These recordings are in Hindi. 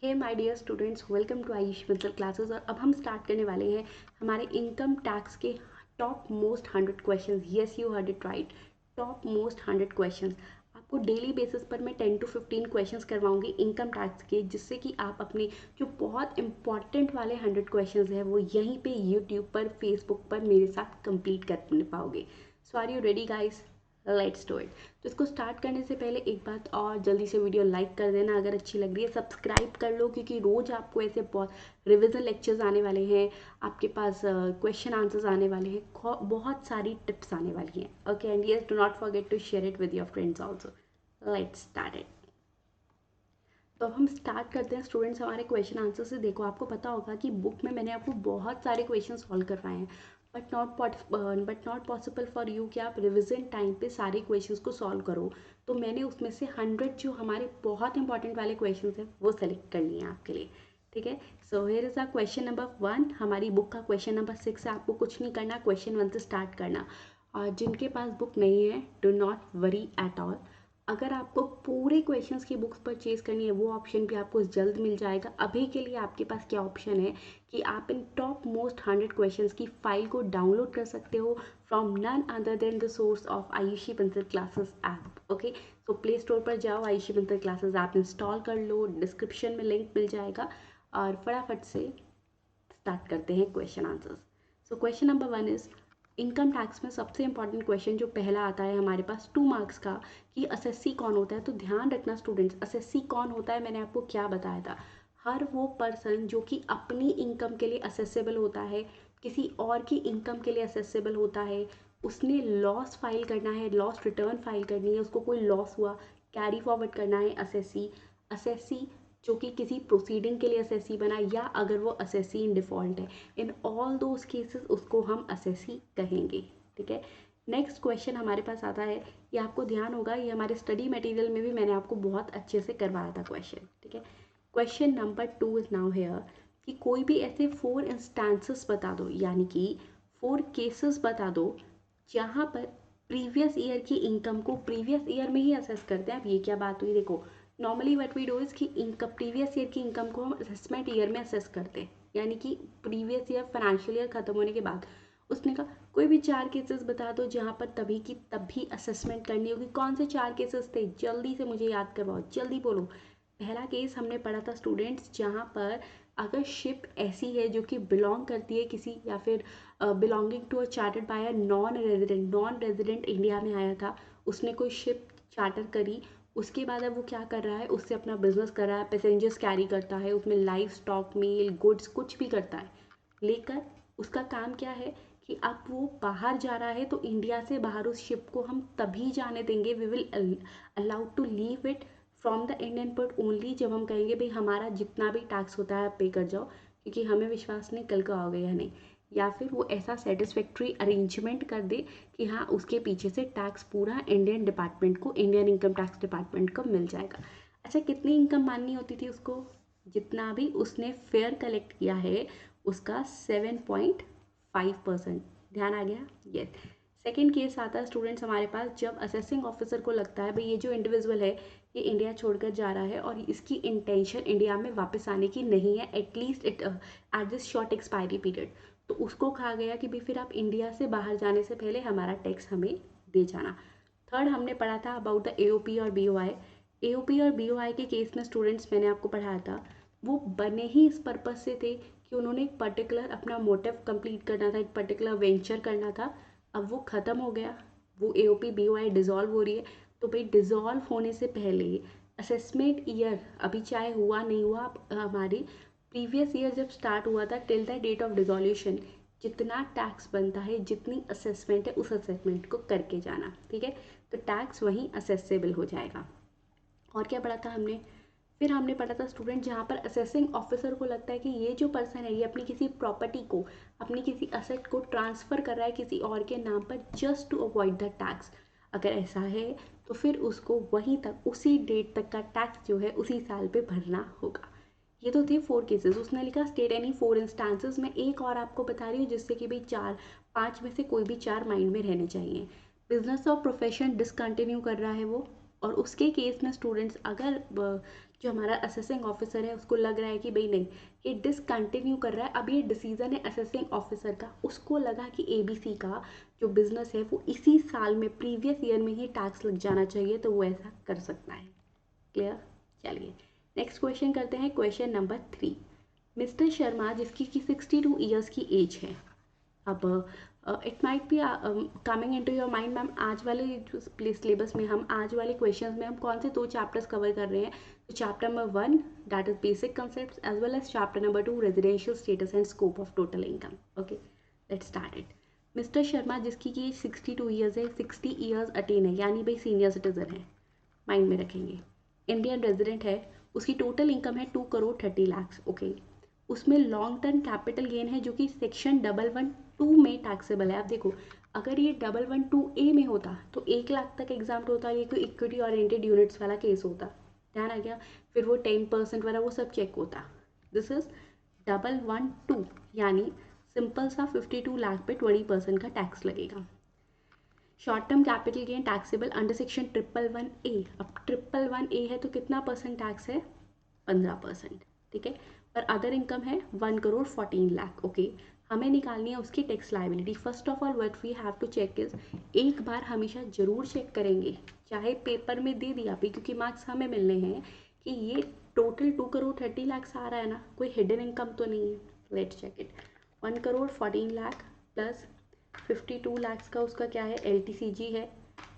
Hey my dear students, welcome to Ayush Bansal classes. और अब हम स्टार्ट करने वाले हैं हमारे इनकम टैक्स के top most 100 questions. Yes, you heard it right, top most 100 questions. आपको डेली बेसिस पर मैं 10 to 15 क्वेश्चंस करवाऊंगी इनकम टैक्स के, जिससे कि आप अपने जो बहुत इंपॉर्टेंट वाले 100 क्वेश्चंस हैं वो यहीं पे यूट्यूब पर, फेसबुक पर मेरे साथ कंप्लीट कर पाओगे। So are you ready guys? Let's do it. तो इसको स्टार्ट करने से पहले एक बात और, जल्दी से वीडियो लाइक कर देना अगर अच्छी लग रही है, सब्सक्राइब कर लो क्योंकि रोज़ आपको ऐसे बहुत रिविजन लेक्चर्स आने वाले हैं, आपके पास क्वेश्चन आंसर्स आने वाले हैं, बहुत सारी टिप्स आने वाली हैं। Okay, and yes, do not forget to share it with your friends also. Let's start it. तो अब हम स्टार्ट करते हैं स्टूडेंट्स हमारे क्वेश्चन आंसर से। देखो, आपको पता होगा कि बुक में मैंने आपको बहुत सारे क्वेश्चन सॉल्व करवाए हैं, but not possible for you कि आप रिविजन टाइम पे सारे क्वेश्चंस को सॉल्व करो। तो मैंने उसमें से 100 जो हमारे बहुत इंपॉर्टेंट वाले क्वेश्चंस हैं वो सेलेक्ट कर लिए हैं आपके लिए। ठीक है, so here is a question number 1। हमारी बुक का क्वेश्चन नंबर 6 है। आपको कुछ नहीं करना, क्वेश्चन 1 से स्टार्ट करना। और जिनके पास बुक नहीं है, do not worry at all. अगर आपको पूरे क्वेश्चंस की बुक्स परचेज करनी है, वो ऑप्शन भी आपको जल्द मिल जाएगा। अभी के लिए आपके पास क्या ऑप्शन है कि आप इन टॉप मोस्ट 100 क्वेश्चंस की फाइल को डाउनलोड कर सकते हो from none other than the source of Ayushi Bansal classes app. Okay, so play store पर जाओ, Ayushi Bansal classes app install कर लो, डिस्क्रिप्शन में लिंक मिल जाएगा। और फटाफट से स्टार्ट करते हैं question answers. So question number 1 is, income tax में सबसे इंपॉर्टेंट क्वेश्चन जो पहला आता है हमारे पास 2 मार्क्स का, कि असेसी कौन होता है। तो ध्यान रखना स्टूडेंट्स, असेसी कौन होता है मैंने आपको क्या बताया था। हर वो पर्सन जो कि अपनी इनकम के लिए असेसेबल होता है, किसी और की इनकम के लिए असेसेबल होता है, उसने लॉस फाइल करना है, लॉस रिटर्न फाइल करनी है, उसको कोई लॉस हुआ कैरी फॉरवर्ड करना है। असेसी असेसी जो कि किसी प्रोसीडिंग के लिए असेसी बना, या अगर वो असेसी इन डिफ़ॉल्ट है, इन ऑल दोज केसेस उसको हम असेसी कहेंगे। ठीक है, नेक्स्ट क्वेश्चन हमारे पास आता है, ये आपको ध्यान होगा, ये हमारे स्टडी मटेरियल में भी मैंने आपको बहुत अच्छे से करवाया था क्वेश्चन। ठीक है, question number 2 is now here, कि कोई भी ऐसे 4 इंस्टांसेस बता दो, यानी कि 4 केसेस बता दो जहाँ पर प्रीवियस ईयर की इनकम को प्रीवियस ईयर में ही असेस करते हैं। अब ये क्या बात हुई, देखो normally what we do is कि इनकम प्रीवियस ईयर की इनकम को हम असेसमेंट ईयर में असेस करते हैं, यानी कि प्रीवियस ईयर फाइनेंशियल ईयर खत्म होने के बाद। उसने कहा कोई भी 4 केसेस बता दो जहाँ पर तभी की तभी असेसमेंट करनी होगी। कौन से 4 केसेस थे, जल्दी से मुझे याद करवाओ, जल्दी बोलो। पहला केस हमने पढ़ा था स्टूडेंट्स, जहाँ पर अगर शिप ऐसी है जो कि बिलोंग करती है किसी, या फिर belonging to a chartered by a non resident India में आया था, उसने कोई शिप चार्टर करी, उसके बाद अब वो क्या कर रहा है, उससे अपना बिजनेस कर रहा है, पैसेंजर्स कैरी करता है, उसमें लाइफ स्टॉक, मेल, गुड्स कुछ भी करता है, लेकर उसका काम क्या है कि अब वो बाहर जा रहा है, तो इंडिया से बाहर उस शिप को हम तभी जाने देंगे, we will allowed to leave it from the Indian port only, जब हम कहेंगे भाई हमारा जितना भी टैक्स होता है आप पे कर जाओ, क्योंकि हमें विश्वास नहीं कल का आओगे या नहीं। या फिर वो ऐसा सेटिस्फैक्ट्री अरेंजमेंट कर दे कि हाँ, उसके पीछे से टैक्स पूरा इंडियन डिपार्टमेंट को, इंडियन इनकम टैक्स डिपार्टमेंट को मिल जाएगा। अच्छा, कितनी इनकम माननी होती थी उसको, जितना भी उसने फेयर कलेक्ट किया है उसका 7.5%। ध्यान आ गया? यस। सेकेंड केस आता है स्टूडेंट्स हमारे पास, जब असेसिंग ऑफिसर को लगता है भाई ये जो इंडिविजुअल है ये इंडिया छोड़कर जा रहा है और इसकी इंटेंशन इंडिया में वापस आने की नहीं है, at least at this short expiry period. तो उसको कहा गया कि भाई फिर आप इंडिया से बाहर जाने से पहले हमारा टैक्स हमें दे जाना। थर्ड हमने पढ़ा था अबाउट द एओपी और बीओआई। एओपी और बीओआई के केस में स्टूडेंट्स मैंने आपको पढ़ाया था, वो बने ही इस पर्पज़ से थे कि उन्होंने एक पर्टिकुलर अपना मोटिव कंप्लीट करना था, एक पर्टिकुलर वेंचर करना था। अब वो ख़त्म हो गया, वो एओपी बीओआई डिज़ोल्व हो रही है। तो भाई डिज़ोल्व होने से पहले असेसमेंट ईयर, अभी चाहे हुआ नहीं हुआ, हमारी प्रीवियस ईयर जब स्टार्ट हुआ था टिल द डेट ऑफ डिज़ोल्यूशन, जितना टैक्स बनता है, जितनी असेसमेंट है, उस असेसमेंट को करके जाना। ठीक है, तो टैक्स वहीं असेसेबल हो जाएगा। और क्या पढ़ा था हमने, फिर हमने पढ़ा था स्टूडेंट, जहाँ पर असेसिंग ऑफिसर को लगता है कि ये जो पर्सन है ये अपनी किसी प्रॉपर्टी को, अपनी किसी असेट को ट्रांसफ़र कर रहा है किसी और के नाम पर just to avoid the tax. अगर ऐसा है तो फिर उसको वहीं तक, उसी डेट तक का टैक्स जो है उसी साल पे भरना होगा। ये तो थे 4 केसेस। उसने लिखा स्टेट एनी 4 इंस्टांसेस। मैं एक और आपको बता रही हूँ जिससे कि भाई 4-5 में से कोई भी 4 माइंड में रहने चाहिए। बिजनेस और प्रोफेशन डिसकंटिन्यू कर रहा है वो, और उसके केस में स्टूडेंट्स अगर जो हमारा असेसिंग ऑफिसर है उसको लग रहा है कि भाई नहीं, ये डिसकंटिन्यू कर रहा है, अब ये डिसीजन है असेसिंग ऑफिसर का, उसको लगा कि ABC का जो बिजनेस है वो इसी साल में प्रीवियस ईयर में ही टैक्स लग जाना चाहिए, तो वो ऐसा कर सकता है। क्लियर? चलिए नेक्स्ट क्वेश्चन करते हैं, क्वेश्चन नंबर 3। मिस्टर शर्मा जिसकी कि 62 ईयर्स की एज है। अब it might be coming into your mind, ma'am आज वाले जो सिलेबस में हम आज वाले क्वेश्चंस में हम कौन से 2 चैप्टर्स कवर कर रहे हैं? तो chapter number 1 that is basic concepts as well as chapter number 2 residential status and scope of total income. Okay let's start it. Mister Sharma जिसकी कि 62 ईयर्स है, 60 ईयर्स अटेन है, यानी भाई सीनियर सिटीजन है, माइंड में रखेंगे। इंडियन रेजिडेंट है, उसकी टोटल इनकम है 2 करोड़ 30 लाख। ओके उसमें लॉन्ग टर्म कैपिटल गेन है जो कि सेक्शन 112 में टैक्सेबल है। आप देखो अगर ये 112A में होता तो 1 लाख तक एग्जाम होता, ये कोई इक्विटी ओरिएंटेड यूनिट्स वाला केस होता, ध्यान आ गया? फिर वो 10% वाला वो सब चेक होता। दिस इज 112 यानी सिंपल सा 52 लाख पे 20% का टैक्स लगेगा। Short term capital gain taxable under section 111A। अब 111A है तो कितना परसेंट टैक्स है? 15%। ठीक है, और अदर इनकम है 1 करोड़ 14 लाख। ओके हमें निकालनी है उसकी tax liability. First of all what we have to check is, एक बार हमेशा जरूर चेक करेंगे, चाहे पेपर में दे दिया भी क्योंकि मार्क्स हमें मिलने हैं, कि ये टोटल 2 करोड़ 30 लाख आ रहा है ना, कोई हिडन इनकम तो नहीं है। Let's check it. 1 crore 14 lakh plus 52 lakh का उसका क्या है? LTCG है,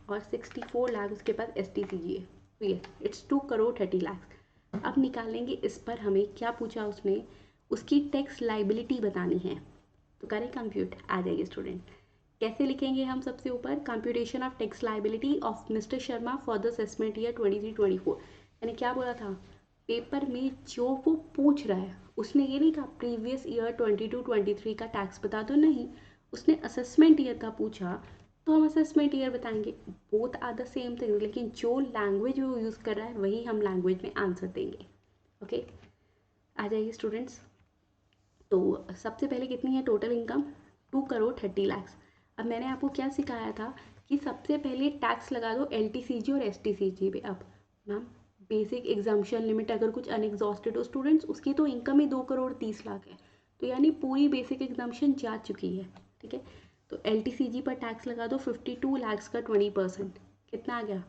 और 64 लाख उसके पास STCG है, तो ये इट्स 2 करोड़ 30 लाख। अब निकालेंगे इस पर हमें क्या पूछा उसने, उसकी टैक्स लाइबिलिटी बतानी है, तो करें कंप्यूट, आ जाइए स्टूडेंट। कैसे लिखेंगे हम? सबसे ऊपर computation of tax liability of mister Sharma for the assessment year 23-24। मैंने क्या बोला था, पेपर में जो वो पूछ रहा है उसने ये नहीं कहा प्रीवियस ईयर 22-23 का टैक्स बता दो, नहीं, उसने असेसमेंट ईयर का पूछा तो हम असेसमेंट ईयर बताएंगे। Both are the same thing, लेकिन जो लैंग्वेज वो यूज़ कर रहा है वही हम लैंग्वेज में आंसर देंगे। ओके आ जाइए स्टूडेंट्स। तो सबसे पहले कितनी है टोटल इनकम? 2 करोड़ 30 लाख। अब मैंने आपको क्या सिखाया था कि सबसे पहले टैक्स लगा दो LTCG और STCG पे। अब मैम बेसिक एग्जाम्पशन लिमिट अगर कुछ अनएग्जॉस्टेड हो स्टूडेंट्स, उसकी तो इनकम ही 2 करोड़ 30 लाख है, तो यानी पूरी बेसिक एग्जाम्पशन जा चुकी है। ठीक है, तो LTCG पर टैक्स लगा दो 52 लाख का 20%, कितना आ गया?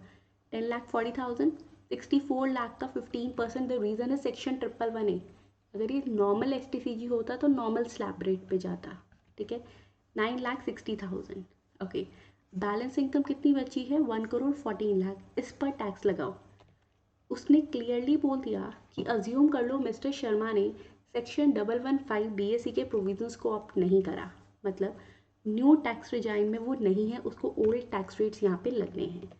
10,40,000। 64 लाख का 15%, द रीज़न है सेक्शन 111A। अगर ये नॉर्मल STCG होता तो नॉर्मल स्लैब रेट पे जाता। ठीक है, 9,60,000। ओके बैलेंस इनकम कितनी बची है? 1 करोड़ 14 लाख, इस पर टैक्स लगाओ। उसने क्लियरली बोल दिया कि अज्यूम कर लो मिस्टर शर्मा ने सेक्शन 115 BAC के प्रोविजंस को ऑप्ट नहीं करा, मतलब न्यू टैक्स रिजाइम में वो नहीं है, उसको ओल्ड टैक्स रेट्स यहाँ पे लगने हैं।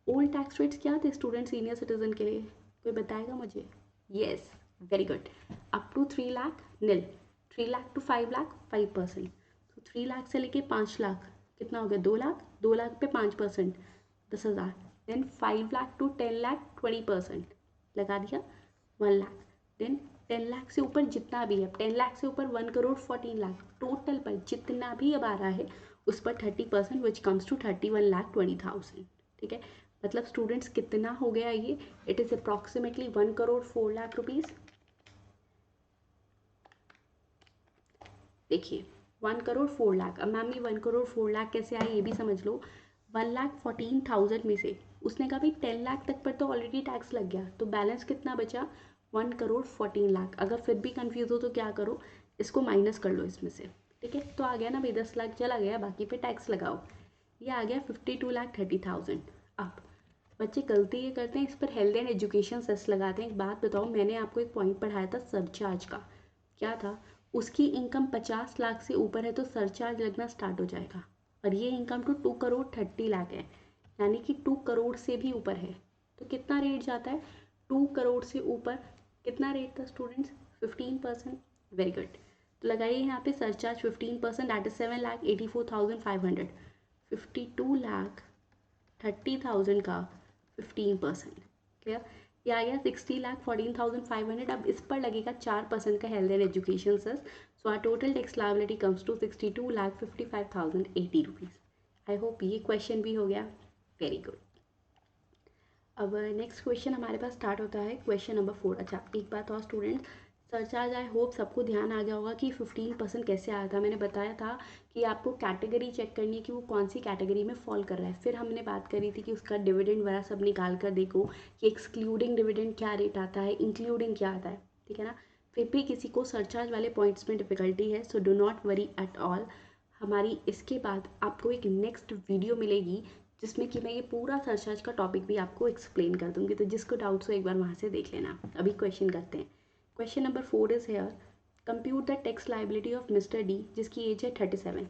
ओल्ड टैक्स रेट्स क्या थे स्टूडेंट सीनियर सिटीजन के लिए? कोई बताएगा मुझे? Yes very good, up to 3 lakh nil, 3 lakh to 5 lakh 5%, तो 3 लाख से लेके 5 लाख कितना हो गया? 2 लाख, 2 लाख पे 5% 10,000, देन 5 लाख टू 10 लाख 20% लगा दिया 1 लाख, देन 10 लाख से ऊपर जितना भी है, 10 लाख से ऊपर 1 करोड़ 14 लाख, टोटल पर जितना भी अब आ रहा है उस पर 30% विच कम्स टू 31 लाख 20,000। ठीक है, मतलब स्टूडेंट्स कितना हो गया ये? It is approximately 1 crore 4 lakh rupees. देखिए 1 करोड़ 4 लाख। अब मैम ये 1 करोड़ 4 लाख कैसे आए ये भी समझ लो। 1,14,000 में से उसने कहा भाई 10 लाख तक पर तो ऑलरेडी टैक्स लग गया, तो बैलेंस कितना बचा? 1 करोड़ 14 लाख। अगर फिर भी कंफ्यूज हो तो क्या करो, इसको माइनस कर लो इसमें से। ठीक है, तो आ गया ना भाई 10 लाख चला गया, बाकी पे टैक्स लगाओ, ये आ गया 52,30,000। अब बच्चे गलती ये करते हैं, इस पर हेल्थ एंड एजुकेशन सेस लगाते हैं। एक बात बताओ, मैंने आपको एक पॉइंट पढ़ाया था सरचार्ज का, क्या था? उसकी इनकम 50 लाख से ऊपर है तो सरचार्ज लगना स्टार्ट हो जाएगा, और ये इनकम तो 2 करोड़ 30 लाख है, यानी कि 2 करोड़ से भी ऊपर है, तो कितना रेट जाता है? 2 करोड़ से ऊपर कितना रेट था स्टूडेंट्स? 15%। वेरी गुड, तो लगाइए यहाँ पे सरचार्ज 15%, दैट इज 7,84,500। 52 लाख 30,000 का 15%, क्लियर? ये आ गया 60 लाख 14,500। अब इस पर लगेगा 4% का health and education cess, so our total tax liability comes to 62 lakh 55,080 rupees. I hope ये क्वेश्चन भी हो गया। Very good. अब नेक्स्ट क्वेश्चन हमारे पास स्टार्ट होता है क्वेश्चन नंबर 4। अच्छा, एक बात और स्टूडेंट्स, सरचार्ज आई होप सबको ध्यान आ गया होगा कि 15% कैसे आया था। मैंने बताया था कि आपको कैटेगरी चेक करनी है कि वो कौन सी कैटेगरी में फॉल कर रहा है। फिर हमने बात करी थी कि उसका डिविडेंड वगैरह सब निकाल कर देखो कि एक्सक्लूडिंग डिविडेंड क्या रेट आता है, इंक्लूडिंग क्या आता है, ठीक है ना। फिर भी किसी को सरचार्ज वाले पॉइंट्स में डिफिकल्टी है, so do not worry at all. हमारी इसके बाद आपको एक नेक्स्ट वीडियो मिलेगी जिसमें कि मैं ये पूरा सरचार्ज का टॉपिक भी आपको एक्सप्लेन कर दूंगी, तो जिसको डाउट्स हो एक बार वहाँ से देख लेना। अभी क्वेश्चन करते हैं। Question number 4 is here, compute the tax liability of mister D जिसकी एज है 37,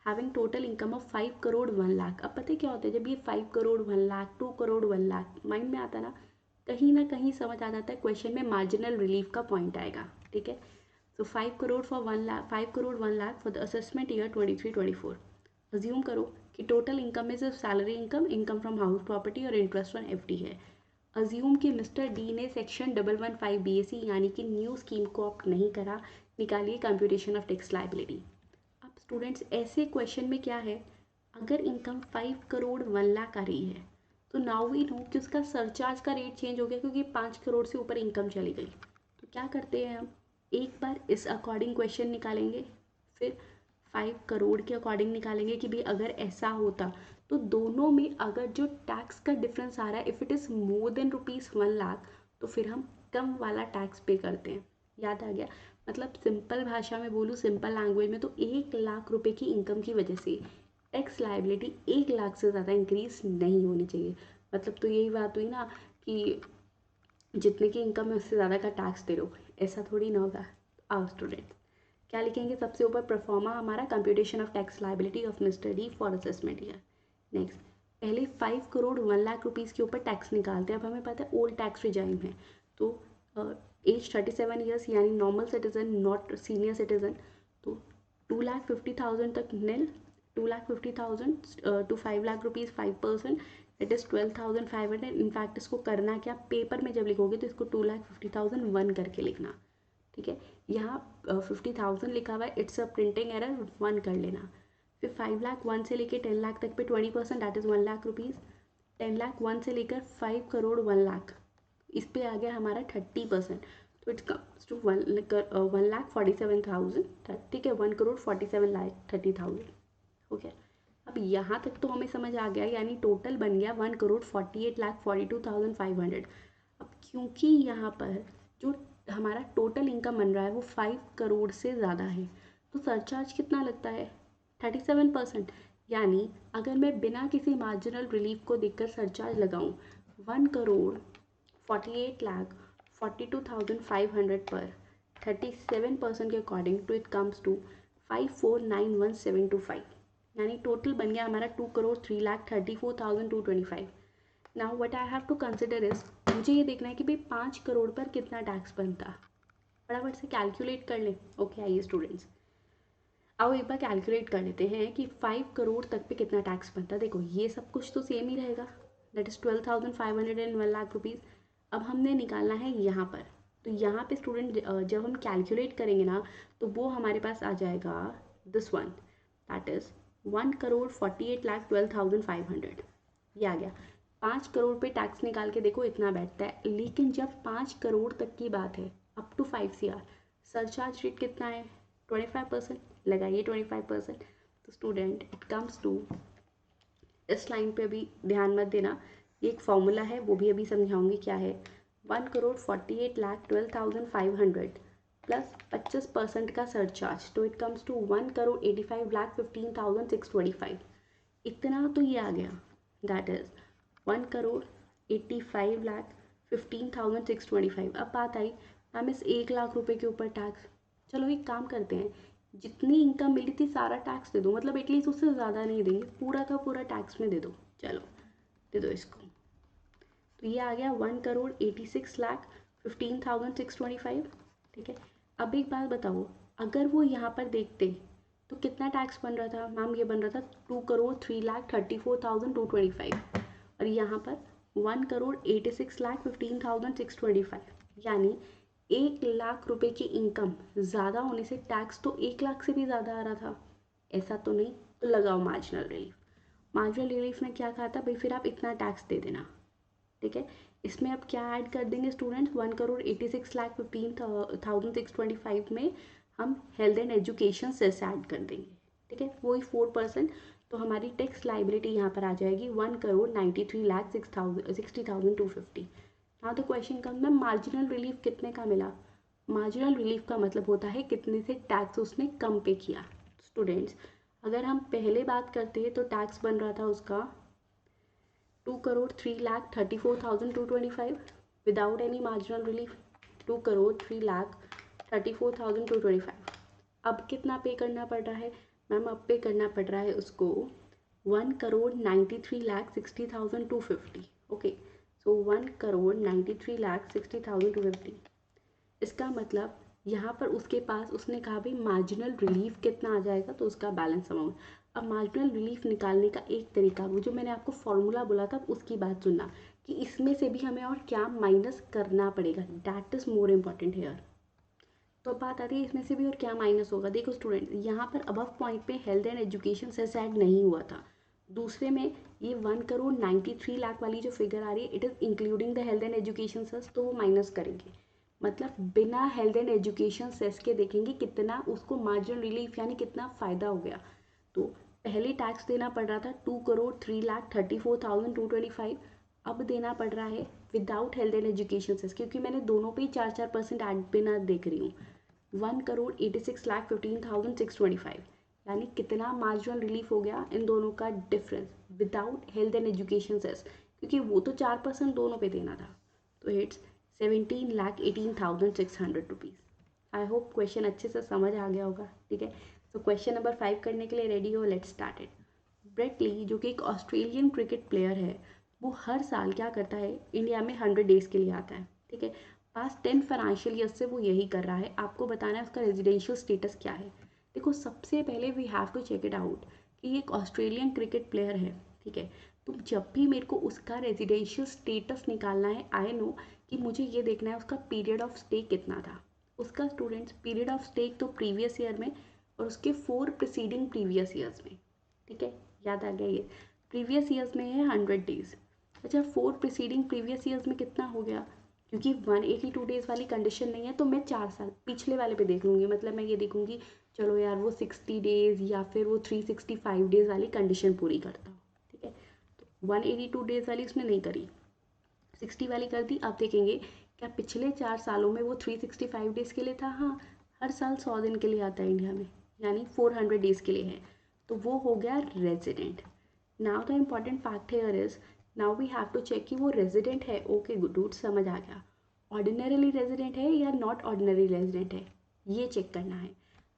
having total income of 5 crore 1 lakh. अब पता है क्या होता है, जब ये 5 करोड़ 1 लाख 2 करोड़ 1 लाख माइंड में आता है ना कहीं समझ आ जाता है, क्वेश्चन में मार्जिनल रिलीफ का पॉइंट आएगा, ठीक है। सो 5 crore for 1 lakh, 5 crore 1 lakh for the assessment year 23-24। Assume करो कि टोटल इनकम में सिर्फ salary income, income from house property और इंटरेस्ट ऑन एफडी है। अज्यूम कि मिस्टर डी ने सेक्शन 115 BAC यानी कि न्यू स्कीम को ऑप्ट नहीं करा। निकालिए कंप्यूटेशन ऑफ टैक्स लायबिलिटी। अब स्टूडेंट्स ऐसे क्वेश्चन में क्या है, अगर इनकम 5 करोड़ 1 लाख आ रही है तो नाउ वी नो कि उसका सरचार्ज का रेट चेंज हो गया क्योंकि 5 करोड़ से ऊपर इनकम चली गई। तो क्या करते हैं हम, एक बार इस अकॉर्डिंग क्वेश्चन निकालेंगे, फिर 5 करोड़ के अकॉर्डिंग निकालेंगे कि भाई अगर ऐसा होता तो दोनों में अगर जो टैक्स का डिफरेंस आ रहा है if it is more than ₹1 lakh तो फिर हम कम वाला टैक्स पे करते हैं। याद आ गया, मतलब सिंपल भाषा में बोलूँ, सिंपल लैंग्वेज में, तो 1 लाख रुपए की इनकम की वजह से टैक्स लायबिलिटी 1 लाख से ज़्यादा इंक्रीज नहीं होनी चाहिए। मतलब तो यही बात हुई ना कि जितने की इनकम है उससे ज़्यादा का टैक्स दे रहे हो, ऐसा थोड़ी ना होगा। आओ स्टूडेंट, क्या लिखेंगे सबसे ऊपर, परफॉर्मा हमारा computation of tax liability of mister D for assessment year. Next, पहले 5 करोड़ 1 लाख रुपीज़ के ऊपर टैक्स निकालते हैं। अब हमें पता है ओल्ड टैक्स रिजाइम है, तो एज 37 ईयर्स यानी normal citizen not senior citizen, तो 2,50,000 तक nil, 2,50,000 to 5 lakh rupees 5%, it is 12,500। In fact इसको करना क्या, पेपर में जब लिखोगे तो इसको 2,50,000 1 करके लिखना, ठीक है। यहाँ 50,000 लिखा हुआ है, इट्स अ प्रिंटिंग एरर, 1 कर लेना। फिर 5 लाख 1 से लेकर 10 लाख तक पे 20% that is 1 lakh rupees. 10 lakh 1 से लेकर 5 करोड़ 1 लाख, इस पे आ गया हमारा 30%, तो इट्स कम्स टू 1,47,000, ठीक है, 1,47,30,000 हो गया। अब यहाँ तक तो हमें समझ आ गया, यानी टोटल बन गया 1,48,42,500। अब क्योंकि यहाँ पर जो हमारा टोटल इनकम बन रहा है वो 5 करोड़ से ज़्यादा है, तो सरचार्ज कितना लगता है, 37%। यानी अगर मैं बिना किसी मार्जिनल रिलीफ को देखकर सरचार्ज लगाऊं 1,48,42,500 पर 37% के according to it comes to 5,491,725, यानी टोटल बन गया हमारा 2,03,34,225। Now what I have to consider is, मुझे ये देखना है कि भाई 5 करोड़ पर कितना टैक्स बनता, फटाफट से कैलकुलेट कर लें। ओके आइए स्टूडेंट्स, आओ एक बार कैलकुलेट कर लेते हैं कि 5 करोड़ तक पे कितना टैक्स बनता है। देखो ये सब कुछ तो सेम ही रहेगा, that is 12,500 and 1 lakh rupees. अब हमने निकालना है यहाँ पर, तो यहाँ पे स्टूडेंट जब हम कैलकुलेट करेंगे ना तो वो हमारे पास आ जाएगा दिस वन, दैट इज़ 1,48,12,500, ये आ गया। 5 करोड़ पे टैक्स निकाल के देखो इतना बैठता है, लेकिन जब 5 करोड़ तक की बात है up to 5 CR, surcharge rate कितना है, 25%, लगाइए 25%। तो स्टूडेंट इट कम्स टू, इस लाइन पे अभी ध्यान मत देना, ये एक फॉर्मूला है वो भी अभी समझाऊंगी क्या है। 1,48,12,500 प्लस 25% का सरचार्ज, तो इट कम्स टू 1,85,15,625। इतना तो ये आ गया, दैट इज 1,85,15,625। अब बात आई मैम इस 1 लाख रुपए के ऊपर टैक्स, चलो एक काम करते हैं, जितनी इनकम मिली थी सारा टैक्स दे दो, मतलब एटलीस्ट उससे ज़्यादा नहीं देंगे, पूरा का पूरा टैक्स में दे दो, चलो दे दो इसको। तो ये आ गया 1,86,15,625, ठीक है। अब एक बात बताओ, अगर वो यहाँ पर देखते तो कितना टैक्स बन रहा था मैम, ये बन रहा था 2,03,34,225, और यहाँ पर 1,86,15,625, यानी 1 लाख रुपए की इनकम ज़्यादा होने से टैक्स तो 1 लाख से भी ज़्यादा आ रहा था, ऐसा तो नहीं। तो लगाओ मार्जिनल रिलीफ, मार्जिनल रिलीफ ने क्या कहा था भाई फिर आप इतना टैक्स दे देना, ठीक है। इसमें अब क्या ऐड कर देंगे स्टूडेंट्स, 1,86,15,625 में हम health and education cess add कर देंगे, ठीक है, वही 4%। तो हमारी टैक्स लाइबिलिटी यहाँ पर आ जाएगी 1,93,60,250। Now the question come ma'am marginal relief कितने का मिला। मार्जिनल रिलीफ का मतलब होता है कितने से टैक्स उसने कम पे किया। स्टूडेंट्स अगर हम पहले बात करते हैं तो टैक्स बन रहा था उसका 2,03,34,225 विदाउट एनी मार्जिनल रिलीफ, 2,03,34,225। अब कितना पे करना पड़ रहा है मैम, अब पे करना पड़ रहा है उसको 1,93,60,250। ओके, सो 1,93,60,250। इसका मतलब यहाँ पर उसके पास उसने कहा भाई मार्जिनल रिलीफ कितना आ जाएगा, तो उसका बैलेंस अमाउंट। अब मार्जिनल रिलीफ निकालने का एक तरीका, वो जो मैंने आपको फॉर्मूला बोला था उसकी बात सुनना कि इसमें से भी हमें और क्या माइनस करना पड़ेगा, that is more important hair. तो अब बात आती है इसमें से भी और क्या माइनस होगा। देखो स्टूडेंट यहाँ पर अबव पॉइंट पे health and education cess add नहीं हुआ था, दूसरे में ये 1,93,00,000 वाली जो फिगर आ रही है it is including the health and education cess, तो वो माइनस करेंगे, मतलब बिना हेल्थ एंड एजुकेशन सेस के देखेंगे कितना उसको मार्जिनल रिलीफ यानी कितना फ़ायदा हो गया। तो पहले टैक्स देना पड़ रहा था 2,03,34,225, अब देना पड़ रहा है without health and education cess, क्योंकि मैंने दोनों पे ही 4% ऐड बिना देख रही हूँ। 1,86,15,625 यानी कितना मार्जिनल रिलीफ हो गया इन दोनों का difference without health and education cess, क्योंकि वो तो 4% दोनों पे देना था। तो it's 17,18,600 rupees. I hope question अच्छे से समझ आ गया होगा, ठीक है। तो क्वेश्चन नंबर 5 करने के लिए रेडी हो, let's start it. Brett Lee जो कि एक ऑस्ट्रेलियन क्रिकेट प्लेयर है, वो हर साल क्या करता है इंडिया में 100 डेज़ के लिए आता है, ठीक है। पास्ट 10 फाइनेंशियल ईयर से वो यही कर रहा है। आपको बताना है उसका रेजिडेंशियल स्टेटस क्या है। देखो सबसे पहले we have to check it out कि ये एक ऑस्ट्रेलियन क्रिकेट प्लेयर है, ठीक है। तो जब भी मेरे को उसका रेजिडेंशियल स्टेटस निकालना है, आई नो कि मुझे ये देखना है उसका पीरियड ऑफ स्टे कितना था। उसका स्टूडेंट्स पीरियड ऑफ स्टे तो प्रीवियस ईयर में और उसके 4 प्रीसीडिंग प्रीवियस ईयर्स में, ठीक है, याद आ गया। ये प्रीवियस ईयर्स में है 100 डेज़। अच्छा 4 प्रीसीडिंग प्रीवियस ईयर्स में कितना हो गया, क्योंकि 182 डेज़ वाली कंडीशन नहीं है तो मैं 4 साल पिछले वाले पे देख लूँगी, मतलब मैं ये देखूँगी चलो यार वो 60 डेज़ या फिर वो 365 डेज़ वाली कंडीशन पूरी करता हूँ, ठीक है। तो 182 डेज़ वाली उसने नहीं करी, 60 वाली कर दी। अब देखेंगे क्या पिछले 4 सालों में वो 365 डेज़ के लिए था। हाँ, हर साल 100 दिन के लिए आता है इंडिया में, यानी 400 डेज़ के लिए है, तो वो हो गया resident. Now the important fact here is, now we have to check कि वो रेजिडेंट है। ओके गुड डूड, समझ आ गया। ऑर्डिनरीली रेजिडेंट है या नॉट ऑर्डिनरी रेजिडेंट है, ये चेक करना है।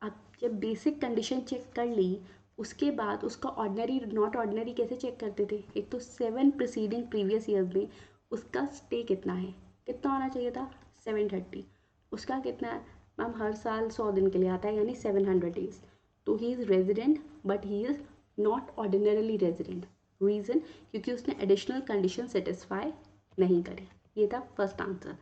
अब जब बेसिक कंडीशन चेक कर ली उसके बाद उसका ऑर्डिनरी नॉट ऑर्डिनरी कैसे चेक करते थे, एक तो 7 प्रीसीडिंग प्रीवियस ईयर्स में उसका स्टे कितना है, कितना होना चाहिए था 730, उसका कितना है मैम हर साल 100 दिन के लिए आता है यानी 700 डेज, तो he is resident but he is not ordinarily resident. Reason क्योंकि उसने एडिशनल कंडीशन सेटिस्फाई नहीं करी। ये था फर्स्ट आंसर।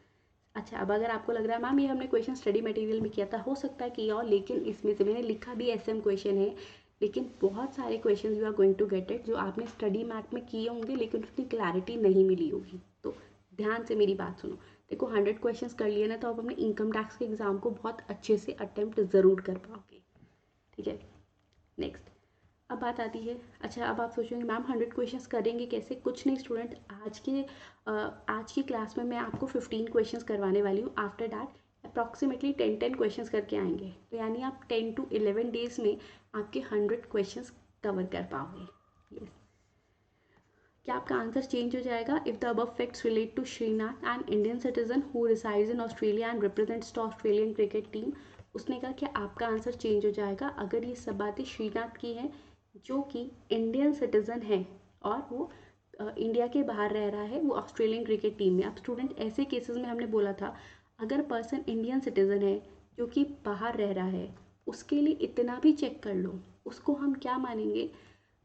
अच्छा अब अगर आपको लग रहा है मैम ये हमने क्वेश्चन स्टडी मटेरियल में किया था, हो सकता है किया हो, लेकिन इसमें से मैंने लिखा भी एसएम क्वेश्चन है, लेकिन बहुत सारे question you are going to get it जो आपने स्टडी मैथ में किए होंगे लेकिन उसकी क्लैरिटी नहीं मिली होगी। तो ध्यान से मेरी बात सुनो। देखो 100 क्वेश्चंस कर लिए ना तो आप अपने इनकम टैक्स के एग्ज़ाम को बहुत अच्छे से अटेम्प्ट ज़रूर कर पाओगे, ठीक है। नेक्स्ट अब बात आती है, अच्छा अब आप सोचेंगे मैम 100 क्वेश्चंस करेंगे कैसे। कुछ नहीं स्टूडेंट, आज की क्लास में मैं आपको 15 क्वेश्चंस करवाने वाली हूँ। आफ्टर दैट अप्रॉक्सीमेटली 10 क्वेश्चंस करके आएंगे, तो यानी आप 10 to 11 डेज़ में आपके 100 क्वेश्चंस कवर कर पाओगे। यस, क्या आपका आंसर चेंज हो जाएगा। If the above facts relate to Srinath an Indian citizen who resides in Australia and represents the Australian cricket team, उसने कहा कि आपका आंसर चेंज हो जाएगा अगर ये सब बातें श्रीनाथ की हैं जो कि इंडियन सिटीज़न है और वो इंडिया के बाहर रह रहा है, वो ऑस्ट्रेलियन क्रिकेट टीम में। अब स्टूडेंट ऐसे केसेस में हमने बोला था अगर पर्सन इंडियन सिटीज़न है जो कि बाहर रह रहा है उसके लिए इतना भी चेक कर लो, उसको हम क्या मानेंगे,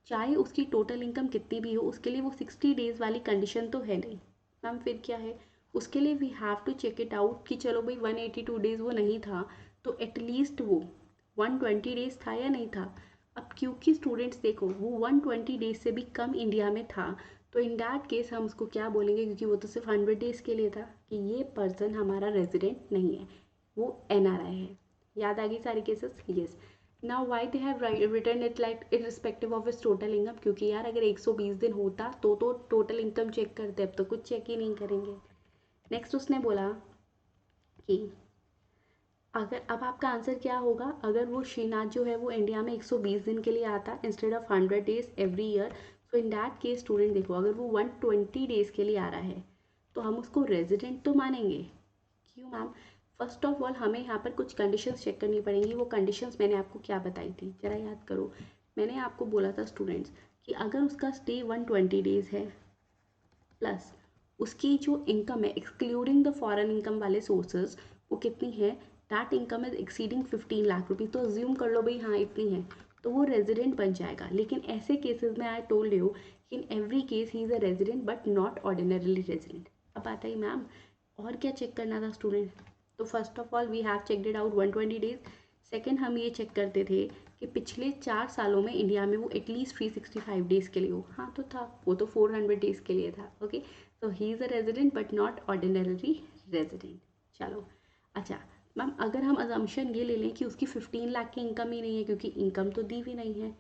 चाहे उसकी टोटल इनकम कितनी भी हो उसके लिए वो 60 डेज़ वाली कंडीशन तो है नहीं। मैम फिर क्या है, उसके लिए we have to check it out कि चलो भाई 182 डेज़ वो नहीं था तो एटलीस्ट वो 120 डेज़ था या नहीं था। अब क्योंकि स्टूडेंट्स देखो वो 120 डेज से भी कम इंडिया में था तो इन दैट केस हम उसको क्या बोलेंगे, क्योंकि वो तो सिर्फ 100 डेज़ के लिए था, कि ये पर्सन हमारा रेजिडेंट नहीं है, वो NRI है। याद आ गई सारी cases? Yes. Now why they have return it like irrespective of is total income, क्योंकि यार अगर 120 दिन होता तो टोटल इनकम चेक करते, अब तो कुछ चेक ही नहीं करेंगे। नेक्स्ट उसने बोला कि अगर, अब आपका आंसर क्या होगा, अगर वो श्रीनाथ जो है वो इंडिया में 120 दिन के लिए आता instead of 100 days every year, so in that case student देखो, अगर वो 120 डेज़ के लिए आ रहा है तो हम उसको रेजिडेंट तो मानेंगे। क्यों मैम? फर्स्ट ऑफ ऑल हमें यहाँ पर कुछ कंडीशंस चेक करनी पड़ेंगी। वो कंडीशंस मैंने आपको क्या बताई थी, ज़रा याद करो। मैंने आपको बोला था स्टूडेंट्स कि अगर उसका स्टे 120 डेज़ है, प्लस उसकी जो इनकम है एक्सक्लूडिंग द फॉरेन इनकम वाले सोर्सेज वो कितनी है, that income is exceeding 15 lakh rupees, तो अज्यूम कर लो भाई हाँ इतनी है, तो वो रेजिडेंट बन जाएगा। लेकिन ऐसे केसेस में I told you in every case he is a resident but not ordinarily resident. अब आता ही मैम और क्या चेक करना था स्टूडेंट, तो first of all we have checked it out 120 days. Second हम ये चेक करते थे कि पिछले 4 सालों में इंडिया में वो एटलीस्ट 365 डेज़ के लिए हो। हाँ तो था, वो तो 400 डेज़ के लिए था। ओके, तो ही is a resident but not ordinary resident. चलो अच्छा मैम, अगर हम अजम्पशन ये ले लें कि उसकी 15 लाख की इनकम ही नहीं है, क्योंकि इनकम तो दी भी नहीं है,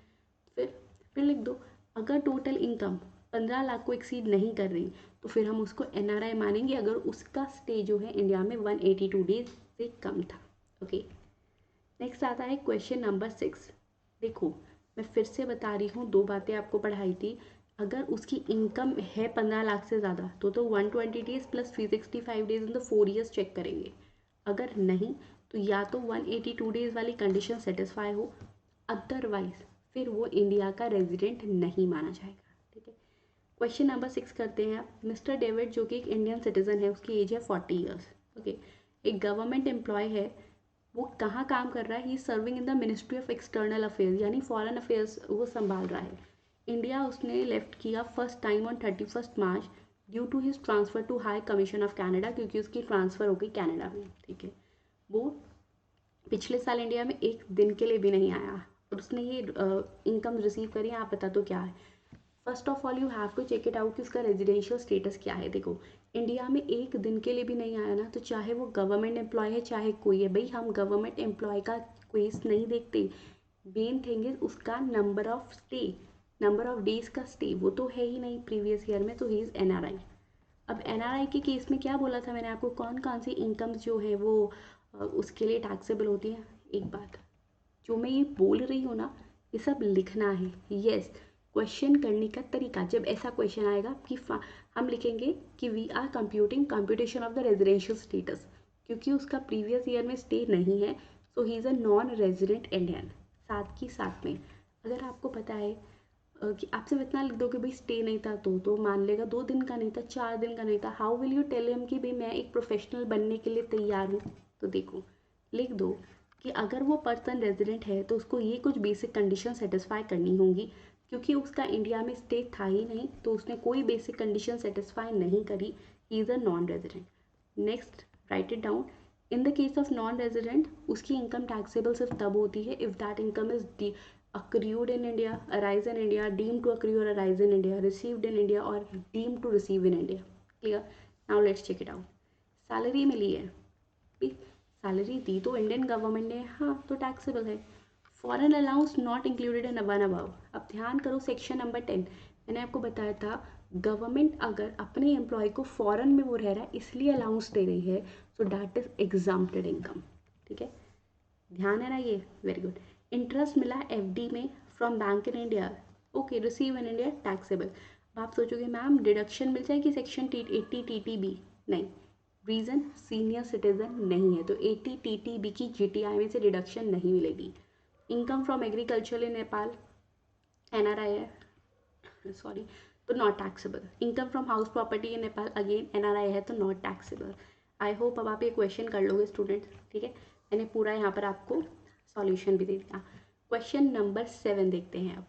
फिर लिख दो अगर टोटल इनकम 15 लाख को एक्सीड नहीं कर रही तो फिर हम उसको NRI मानेंगे, अगर उसका स्टे जो है इंडिया में 182 डेज से कम था। ओके, नेक्स्ट आता है क्वेश्चन नंबर 6। देखो मैं फिर से बता रही हूँ, 2 बातें आपको पढ़ाई थी। अगर उसकी इनकम है 15 लाख से ज़्यादा तो 120 days plus 365 days in the 4 years check करेंगे। अगर नहीं तो या तो 182 डेज वाली कंडीशन सेटिस्फाई हो, अदरवाइज फिर वो इंडिया का रेजिडेंट नहीं माना जाएगा। ठीक है, क्वेश्चन नंबर 6 करते हैं। मिस्टर डेविड जो कि एक इंडियन सिटीजन है, उसकी एज है 40 ईयर्स। ओके, एक गवर्नमेंट एम्प्लॉय है, वो कहाँ काम कर रहा है, he serving in the ministry of external affairs, यानी फॉरेन अफेयर्स वो संभाल रहा है। इंडिया उसने लेफ्ट किया first time on 31 March due to his transfer to high commission of Canada, क्योंकि उसकी ट्रांसफ़र हो गई कनाडा में। ठीक है, वो पिछले साल इंडिया में एक दिन के लिए भी नहीं आया और उसने ये इनकम रिसीव करी। आप बता दो क्या है। First of all you have to check it out कि उसका रेजिडेंशियल स्टेटस क्या है। देखो इंडिया में एक दिन के लिए भी नहीं आया ना, तो चाहे वो गवर्नमेंट एम्प्लॉय है चाहे कोई है, भाई हम गवर्नमेंट एम्प्लॉय का केस नहीं देखते। मेन थिंग इज उसका number of stay, number of days का स्टे, वो तो है ही नहीं प्रीवियस ईयर में, तो ही इज़ NRI। अब NRI के केस में क्या बोला था मैंने आपको, कौन कौन सी इनकम्स जो है वो उसके लिए टैक्सेबल होती हैं। एक बात जो मैं ये बोल रही हूँ ना, ये सब लिखना है। यस, क्वेश्चन करने का तरीका, जब ऐसा क्वेश्चन आएगा कि हम लिखेंगे कि we are computing computation of the residential status, क्योंकि उसका प्रीवियस ईयर में स्टे नहीं है, so he is a non resident Indian. साथ ही साथ में अगर आपको पता है कि आप सिर्फ इतना लिख दो कि भाई स्टे नहीं था तो मान लेगा 2 दिन का नहीं था, 4 दिन का नहीं था, how will you tell him कि भाई मैं एक प्रोफेशनल बनने के लिए तैयार हूँ। तो देखो लिख दो कि अगर वो पर्सन रेजिडेंट है तो उसको ये कुछ बेसिक कंडीशन सेटिस्फाई करनी होंगी, क्योंकि उसका इंडिया में स्टे था ही नहीं तो उसने कोई बेसिक कंडीशन सेटिस्फाई नहीं करी, ही is a non resident. Next right it down. In the case of non resident उसकी इनकम टैक्सेबल सिर्फ तब होती है if that income is accrued in India, arise in India, deemed to accrue or arise in India, received in India or deemed to receive in India. Clear? Now let's check it out. Salary मिली है, सैलरी दी तो इंडियन गवर्नमेंट ने, हाँ तो टैक्सेबल है। Foreign allowance not included in one above. अब ध्यान करो सेक्शन नंबर 10, मैंने आपको बताया था गवर्नमेंट अगर अपने एम्प्लॉय को फॉरेन में वो रह रहा है इसलिए अलाउंस दे रही है, so that is exempted income. ठीक है, ध्यान है ना ये, वेरी गुड। इंटरेस्ट मिला FD में from bank in India, okay, receive in India, taxable. अब आप सोचोगे मैम डिडक्शन मिल जाएगी सेक्शन 80 TTB, नहीं, रीज़न सीनियर सिटीजन नहीं है तो 80 TTB की GTI में से डिडक्शन नहीं मिलेगी। Income from agriculture in Nepal NRI है, सॉरी, तो not taxable. Income from house property in Nepal again NRI है तो नॉट टैक्सेबल। आई होप अब आप ये क्वेश्चन कर लोगे स्टूडेंट। ठीक है, मैंने पूरा यहाँ पर आपको सॉल्यूशन भी दे दिया। क्वेश्चन नंबर 7 देखते हैं अब।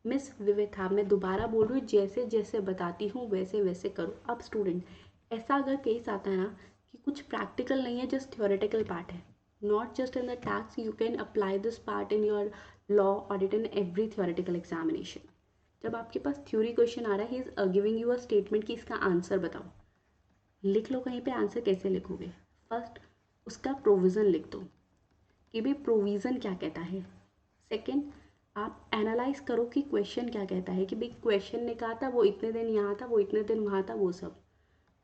मिस विविथा, मैं दोबारा बोल रही हूँ, जैसे जैसे बताती हूँ वैसे वैसे करो। अब स्टूडेंट ऐसा अगर केस आता है ना कि कुछ प्रैक्टिकल नहीं है, जस्ट थ्योरेटिकल पार्ट है, not just in the tax, you can apply this part in your law audit in every theoretical examination. जब आपके पास थ्योरी क्वेश्चन आ रहा है, he is giving you a statement कि इसका आंसर बताओ, लिख लो कहीं पे। आंसर कैसे लिखोगे? फर्स्ट उसका प्रोविज़न लिख दो कि भाई प्रोविज़न क्या कहता है। सेकंड, आप एनालाइज करो कि क्वेश्चन क्या कहता है, कि भाई क्वेश्चन ने कहा था वो इतने दिन यहाँ था, वो इतने दिन वहाँ था, वो सब।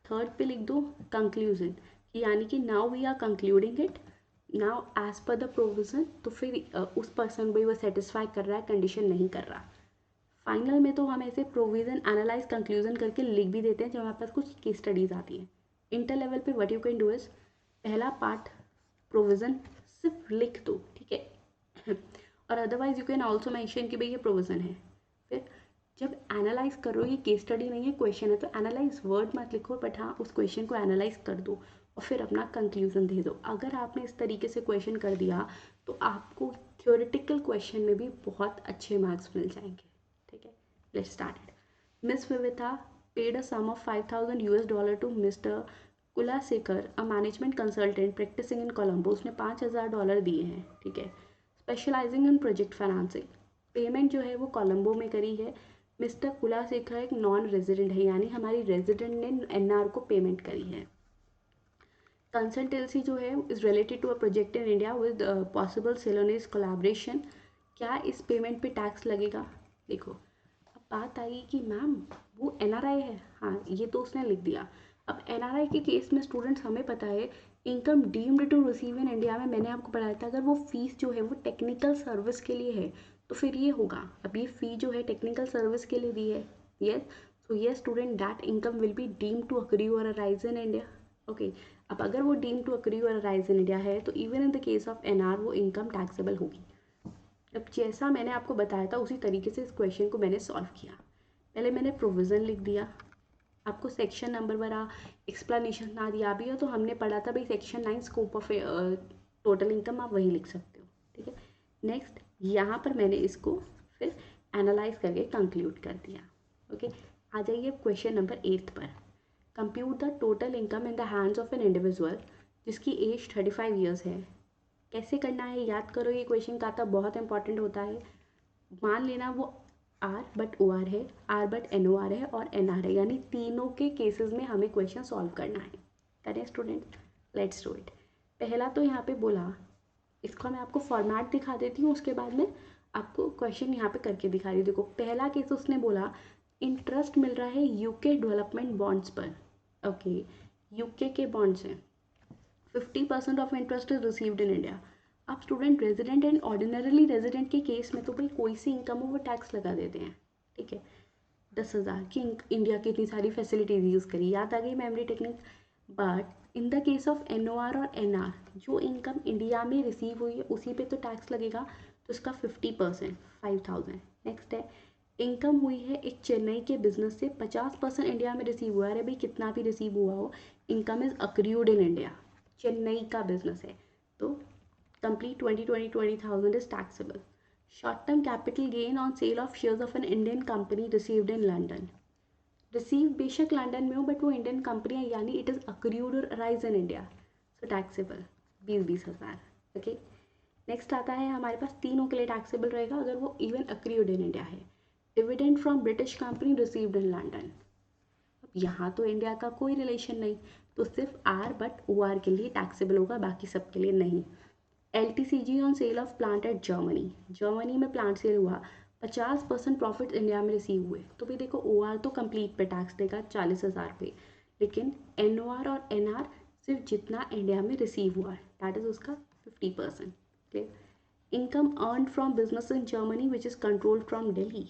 थर्ड पे लिख दो कंक्लूजन, यानी कि now we are concluding it now as per the provision. तो फिर उस पर्सन को वो सेटिस्फाई कर रहा है, कंडीशन नहीं कर रहा। फाइनल में तो हम ऐसे प्रोविज़न एनालाइज कंक्लूजन करके लिख भी देते हैं जब हमारे पास कुछ केस स्टडीज़ आती है। इंटर लेवल पे what you can do is, पहला पार्ट प्रोविज़न सिर्फ लिख दो, ठीक है। और otherwise you can also mention कि भाई ये प्रोविज़न है। फिर जब एनालाइज करो, ये केस स्टडी नहीं है, क्वेश्चन है, तो एनालाइज वर्ड मत लिखो, बट हाँ उस क्वेश्चन को एनालाइज कर दो और फिर अपना कंक्लूजन दे दो। अगर आपने इस तरीके से क्वेश्चन कर दिया तो आपको थ्योरेटिकल क्वेश्चन में भी बहुत अच्छे मार्क्स मिल जाएंगे, ठीक है। Let's start it. Miss Vivita paid a sum of $5,000 to Mister Kulasekar, a management consultant practising in Colombo. उसने $5,000 दिए हैं, ठीक है, specialising in project financing. Payment जो है वो कोलंबो में करी है। मिस्टर कुलासेकर एक नॉन रेजिडेंट है, यानी हमारी रेजिडेंट ने एनआर को पेमेंट करी है। कंसल्टेंसी जो है is related to a project in India with possible Ceylonese collaboration. क्या इस पेमेंट पे टैक्स लगेगा? देखो अब बात आई कि मैम वो एनआरआई है, हाँ ये तो उसने लिख दिया। अब एनआरआई के केस में स्टूडेंट्स हमें पता है income deemed to receive in India में मैंने आपको पढ़ाया था, अगर वो फीस जो है वो टेक्निकल सर्विस के लिए है तो फिर ये होगा। अब ये फ़ी जो है टेक्निकल सर्विस के लिए दी है, yes, so yes student that income will be deemed to accrue और अराइज इन इंडिया। ओके, अब अगर वो डीम टू अक्रू और अराइज इन इंडिया है तो even in the case of NR वो इनकम टैक्सेबल होगी। अब जैसा मैंने आपको बताया था उसी तरीके से इस क्वेश्चन को मैंने सॉल्व किया। पहले मैंने प्रोविज़न लिख दिया, आपको सेक्शन नंबर वाला एक्सप्लेनेशन ना दिया भी हो तो हमने पढ़ा था भाई section 9 scope of total income, आप वही लिख सकते हो, ठीक है। नेक्स्ट यहाँ पर मैंने इसको फिर एनालाइज करके कंक्लूड कर दिया। ओके, आ जाइए क्वेश्चन नंबर 8 पर। Compute the total income in the hands of an individual जिसकी एज 35 ईयर्स है। कैसे करना है याद करो, ये क्वेश्चन का था बहुत इंपॉर्टेंट होता है। मान लेना वो आर बट ओ आर है, R but N O R है और एन आर है, यानी तीनों के केसेस में हमें क्वेश्चन सॉल्व करना है। करें स्टूडेंट, लेट्स डू इट। पहला तो यहाँ पे बोला, इसको मैं आपको फॉर्मेट दिखा देती हूँ, उसके बाद में आपको क्वेश्चन यहाँ पे करके दिखा रही हूँ। देखो पहला केस उसने बोला इंटरेस्ट मिल रहा है यूके डेवलपमेंट बॉन्ड्स पर। ओके, यूके के बॉन्ड्स हैं, 50% of interest is received in India. अब student resident and ordinarily resident के केस में तो भाई कोई सी इनकम हो वो टैक्स लगा देते हैं, ठीक है। 10,000 की इंडिया की इतनी सारी फैसिलिटीज यूज़ करी, याद आ गई memory technique. But in the case of NOR और एनआर जो इनकम इंडिया में रिसीव हुई है उसी पे तो टैक्स लगेगा, तो इसका 50% 5,000। नेक्स्ट है इनकम हुई है एक चेन्नई के बिजनेस से, 50% इंडिया में रिसीव हुआ है। अरे भाई कितना भी रिसीव हुआ हो, income is accrued in India, Chennai का बिजनेस है तो complete 20,000 is taxable. Short term capital gain on sale of shares of N Indian company received in London. Receive बेशक लंदन में हो बट वो इंडियन कंपनी है, यानी इट इज़ अक्रूड और arise in India, so taxable 20,000। Okay, next आता है हमारे पास तीनों के लिए टैक्सेबल रहेगा अगर वो इवन अक्रूड इन इंडिया है। Dividend from British company received in London, यहाँ तो इंडिया का कोई रिलेशन नहीं, तो सिर्फ आर बट ओ आर के लिए टैक्सेबल होगा, बाकी सब के लिए नहीं। LTCG on sale of plant at Germany, Germany में प्लांट सेल हुआ, 50% प्रॉफिट इंडिया में रिसीव हुए, तो भाई देखो ओ आर तो कंप्लीट पे टैक्स देगा 40,000 पे, लेकिन NOR और NR सिर्फ जितना इंडिया में रिसीव हुआ है दैट इज उसका 50%। Clear. Income earn from business in Germany which is controlled from Delhi,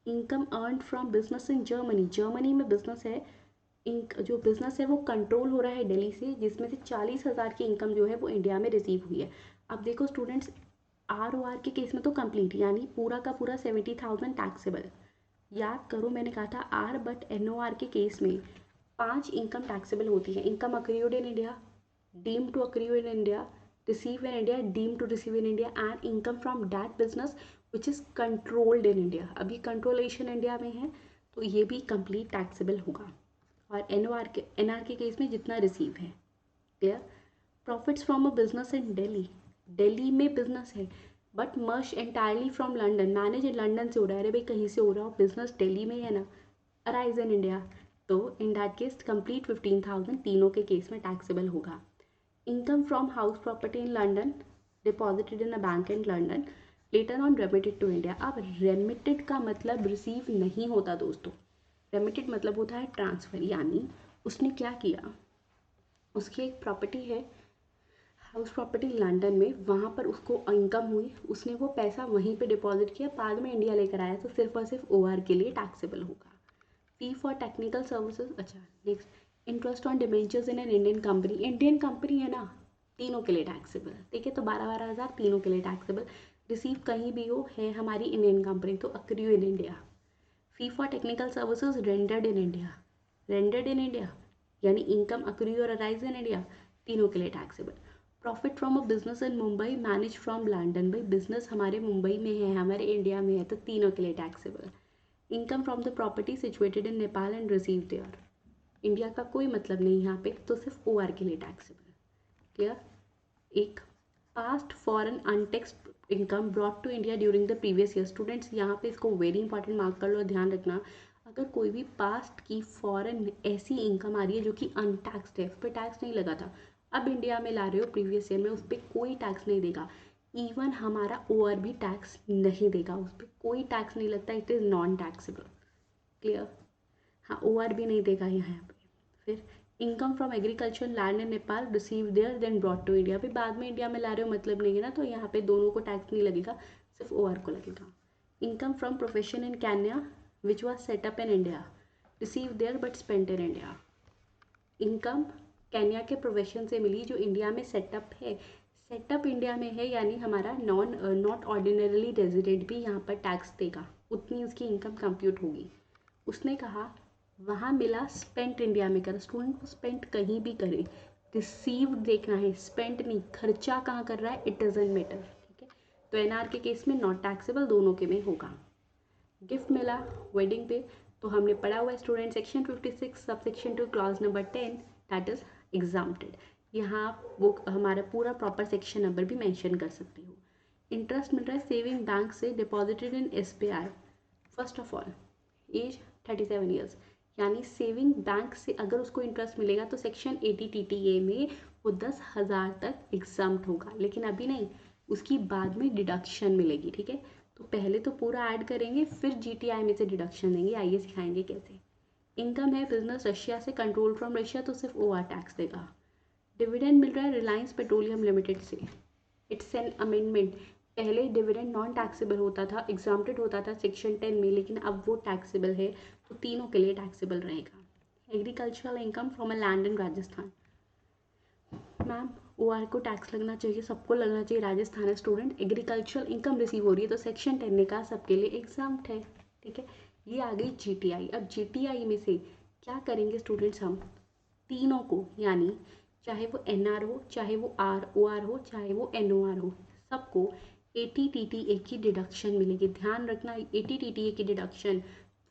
income earn from business in Germany, Germany में बिजनेस है, जो बिजनेस है वो कंट्रोल हो रहा है दिल्ली से, जिसमें से 40,000 की इनकम जो है वो इंडिया में रिसीव हुई है। अब देखो स्टूडेंट्स आर ओ आर के केस में तो कंप्लीट यानी पूरा का पूरा 70,000 टैक्सेबल। याद करो मैंने कहा था आर बट NOR के केस में 5 इनकम टैक्सेबल होती है। Income accrued in India, deem to accrue in India, receive in India, deem to receive in India and income from that business which is controlled in India. अभी कंट्रोलेशन इंडिया में है तो ये भी कंप्लीट टैक्सेबल होगा। और NR के केस में जितना रिसीव है। Clear. Profits from a business in Delhi, Delhi में बिजनेस है, but must entirely from London, manage London से हो रहा है, अरे भाई कहीं से हो रहा हो, बिजनेस दिल्ली में है ना, अराइज इन इंडिया, तो इन दैट केस कंप्लीट 15,000 तीनों के केस में टैक्सेबल होगा. Income from house property in London deposited in a bank in London later on remitted to India. अब रेमिटेड का मतलब रिसीव नहीं होता दोस्तों, रेमिटेड मतलब होता है ट्रांसफ़र, यानी उसने क्या किया, उसकी एक प्रॉपर्टी है हाउस प्रॉपर्टी लंदन में, वहाँ पर उसको इनकम हुई, उसने वो पैसा वहीं पे डिपॉजिट किया, बाद में इंडिया लेकर आया, तो सिर्फ और सिर्फ ओआर के लिए टैक्सेबल होगा. Fee for technical services. अच्छा next, interest on debentures in an Indian company, Indian company है ना, तीनों के लिए टैक्सेबल. ठीक है, तो 12,000 तीनों के लिए टैक्सेबल. रिसीव कहीं भी हो, है हमारी इंडियन कंपनी, तो accrue in India. Fee for technical services rendered in India, rendered in India यानी इनकम अक्रू और अराइज इन इंडिया, तीनों के लिए taxable. Profit from a business in Mumbai manage from London, भाई बिजनेस हमारे मुंबई में है, हमारे इंडिया में है, तो तीनों के लिए taxable. Income from the property situated in Nepal and receive there, India का कोई मतलब नहीं यहाँ पे, तो सिर्फ ओआर के लिए टैक्सेबल. क्लियर. एक past foreign untaxed income brought to India during the previous year. Students यहाँ पे इसको वेरी इंपॉर्टेंट मार्क कर लो, ध्यान रखना, अगर कोई भी पास्ट की फॉरेन ऐसी इनकम आ रही है जो कि अनटैक्सड है, उस पर टैक्स नहीं लगा था, अब इंडिया में ला रहे हो प्रीवियस ईयर में, उस पर कोई टैक्स नहीं देगा. इवन हमारा ओआर भी टैक्स नहीं देगा, उस पर कोई टैक्स नहीं लगता, it is non taxable. Clear. हाँ ओआर भी नहीं देगा यहाँ पे. फिर income from agriculture land in Nepal receive there then brought to India, भी बाद में इंडिया में ला रहे हो मतलब नहीं है ना, तो यहाँ पे दोनों को टैक्स नहीं लगेगा, सिर्फ ओआर को लगेगा. Income from profession in कैन्या which was setup in India receive there but spent in India. Income Kenya के प्रोफेशन से मिली जो इंडिया में सेटअप है, सेटअप इंडिया में है, यानी हमारा नॉट ऑर्डिनरली रेजिडेंट भी यहाँ पर टैक्स देगा, उतनी उसकी इनकम कंप्यूट होगी. उसने कहा वहाँ मिला, स्पेंट इंडिया में करा. स्टूडेंट को स्पेंट कहीं भी करे, रिसीव देखना है, स्पेंट नहीं. खर्चा कहाँ कर रहा है, इट डजेंट मैटर. ठीक है, तो एनआर के केस में नॉट टैक्सेबल, दोनों के में होगा. गिफ्ट मिला वेडिंग पे, तो हमने पढ़ा हुआ है student section 56 sub section 2 clause number 10 that is exempted. यहाँ वो हमारा पूरा प्रॉपर सेक्शन नंबर भी मेंशन कर सकते हो. इंटरेस्ट मिल रहा है सेविंग बैंक से deposited in SBI. First of all age 37 years, यानी सेविंग बैंक से अगर उसको इंटरेस्ट मिलेगा तो सेक्शन 80 TTA में वो 10,000 तक एग्जाम्प्ट होगा, लेकिन अभी नहीं, उसकी बाद में डिडक्शन मिलेगी. ठीक है, तो पहले तो पूरा ऐड करेंगे, फिर जीटीआई में से डिडक्शन देंगे, आइए सिखाएंगे कैसे. इनकम है बिजनेस रशिया से, कंट्रोल फ्रॉम रशिया, तो सिर्फ ओआर टैक्स देगा. डिविडेंड मिल रहा है रिलायंस पेट्रोलियम लिमिटेड से, इट्स एन अमेंडमेंट. पहले डिविडेंड नॉन टैक्सेबल होता था, एग्जाम्प्टेड होता था सेक्शन 10 में, लेकिन अब वो टैक्सेबल है, तो तीनों के लिए टैक्सेबल रहेगा. Agricultural income from a land in Rajasthan. Ma'am OR को टैक्स लगना चाहिए, सबको लगना चाहिए, राजस्थान है स्टूडेंट, एग्रीकल्चरल इनकम रिसीव हो रही है, तो सेक्शन 10 ने कहा सबके लिए एग्जाम्प्ट है. ठीक है, ये आ गई जीटीआई. अब जीटीआई में से क्या करेंगे स्टूडेंट्स, हम तीनों को, यानी चाहे वो एनआर हो, चाहे वो आरओआर हो, चाहे वो एनओआर हो, सबको 80 TTA की डिडक्शन मिलेगी. ध्यान रखना 80 TTA की डिडक्शन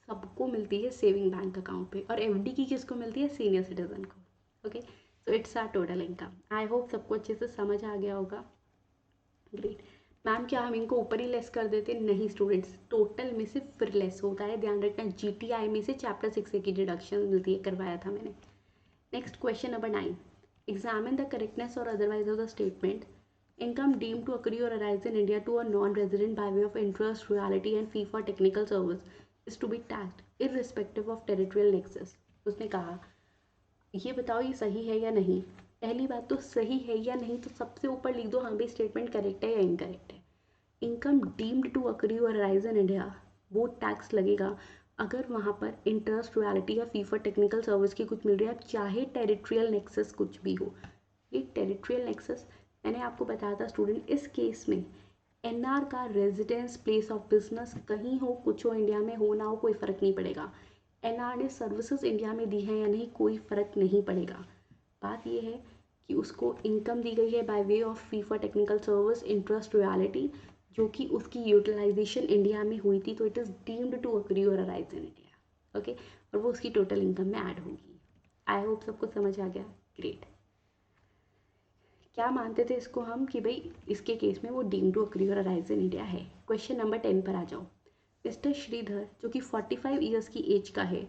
सबको मिलती है सेविंग बैंक अकाउंट पे, और एफडी की किसको मिलती है, सीनियर सिटीजन को. Okay, so it's our total income. I hope सबको अच्छे से समझ आ गया होगा. ग्रेट. मैम क्या हम इनको ऊपर ही लेस कर देते, नहीं स्टूडेंट्स, टोटल में से फिर लेस होता है, ध्यान रखना. जीटीआई में से चैप्टर 6 की डिडक्शन मिलती है, करवाया था मैंने. Next question number 9. Examine the correctness और otherwise of the statement. Income deemed to accrue or arise in India to a non-resident by way of interest, royalty and fee for technical service is to be taxed irrespective of territorial nexus. उसने कहा ये बताओ ये सही है या नहीं. पहली बात तो सही है या नहीं, तो सबसे ऊपर लिख दो हाँ भाई स्टेटमेंट करेक्ट है या इनकरेक्ट है. इनकम डीम्ड टू अक्रू और अराइज इन इंडिया, वो टैक्स लगेगा अगर वहाँ पर इंटरेस्ट, रॉयल्टी या फी फॉर टेक्निकल सर्विस की कुछ मिल रही है, चाहे टेरिटोरियल नेक्सस कुछ भी हो. ये टेरिटोरियल नेक्सस मैंने आपको बताया था स्टूडेंट, इस केस में एनआर का रेजिडेंस प्लेस ऑफ बिजनेस कहीं हो, कुछ हो, इंडिया में हो ना हो, कोई फ़र्क नहीं पड़ेगा. एनआर ने सर्विसेज इंडिया में दी हैं या नहीं, कोई फ़र्क नहीं पड़ेगा. बात यह है कि उसको इनकम दी गई है by way of fee for technical service, interest, royalty, जो कि उसकी यूटिलाइजेशन इंडिया में हुई थी, तो it is deemed to accrue और अराइज इन इंडिया. ओके, और वो उसकी टोटल इनकम में ऐड होगी. आई होप सबको समझ आ गया. ग्रेट. क्या मानते थे इसको हम कि भाई इसके केस में वो डीम टू अक्री और अराइज इन इंडिया है। क्वेश्चन नंबर 10 पर आ जाओ। मिस्टर श्रीधर जो कि 45 ईयर्स की एज का है,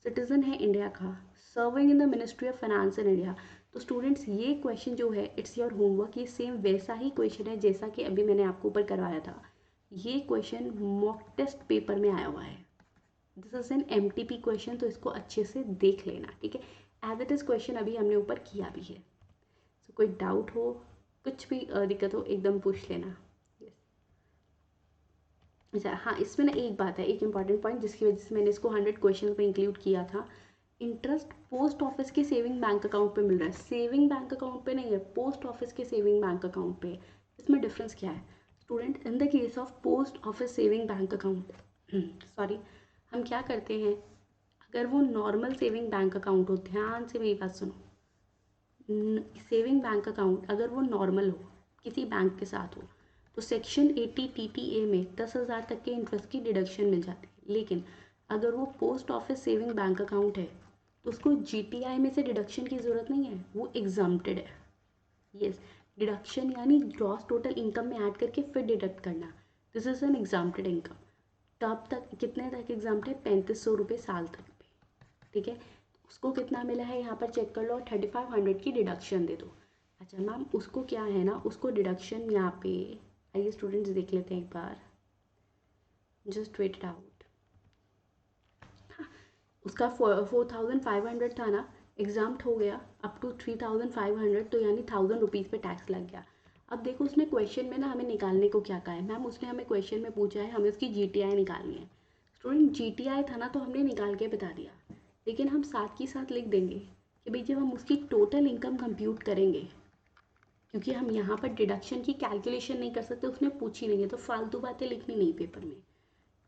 सिटीजन है इंडिया का, serving in the ministry of finance in India. तो स्टूडेंट्स ये क्वेश्चन जो है इट्स योर होमवर्क, ये सेम वैसा ही क्वेश्चन है जैसा कि अभी मैंने आपको ऊपर करवाया था। ये क्वेश्चन मॉक टेस्ट पेपर में आया हुआ है। This is an MTP question, तो इसको अच्छे से देख लेना, ठीक है। एज इट इज़ क्वेश्चन अभी हमने ऊपर किया भी है। सो कोई डाउट हो, कुछ भी दिक्कत हो, एकदम पूछ लेना। अच्छा हाँ, इसमें ना एक बात है, एक इंपॉर्टेंट पॉइंट जिसकी वजह से मैंने इसको 100 क्वेश्चन में इंक्लूड किया था। इंटरेस्ट पोस्ट ऑफिस के सेविंग बैंक अकाउंट पे मिल रहा है, सेविंग बैंक अकाउंट पे नहीं है, पोस्ट ऑफिस के सेविंग बैंक अकाउंट पे। इसमें डिफरेंस क्या है student? In the case of post office saving bank account, sorry, हम क्या करते हैं, अगर वो नॉर्मल सेविंग बैंक अकाउंट हो, ध्यान से मेरी बात सुनो, सेविंग बैंक अकाउंट अगर वो नॉर्मल हो, किसी बैंक के साथ हो, तो सेक्शन 80 TTA में 10,000 तक के इंटरेस्ट की डिडक्शन मिल जाती है। लेकिन अगर वो post office saving bank account है तो उसको GTI में से डिडक्शन की ज़रूरत नहीं है, वो एग्जाम्प्टेड है। यस, डिडक्शन यानी ग्रॉस टोटल इनकम में ऐड करके फिर डिडक्ट करना, this is an exempted income. तब तक कितने तक एग्जाम्प्ट है? 3500 रुपये साल तक पे, ठीक है। उसको कितना मिला है यहाँ पर चेक कर लो, 3500 की डिडक्शन दे दो। अच्छा मैम उसको क्या है ना, उसको डिडक्शन यहाँ पे, आइए स्टूडेंट्स देख लेते हैं एक बार, जस्ट वेट इट आउट। उसका 4500 था ना, एग्जाम्प्ट हो गया अप टू 3500, तो यानी 1000 रुपीज़ पे टैक्स लग गया। अब देखो उसने क्वेश्चन में ना हमें निकालने को क्या कहा है, मैम उसने हमें क्वेश्चन में पूछा है हमें उसकी GTI निकालनी है। स्टूडेंट GTI था ना तो हमने निकाल के बता दिया, लेकिन हम साथ ही साथ लिख देंगे कि भाई जब हम उसकी टोटल इनकम कंप्यूट करेंगे, क्योंकि हम यहाँ पर डिडक्शन की कैलकुलेशन नहीं कर सकते, उसने पूछी नहीं है, तो फालतू बातें लिखनी नहीं पेपर में।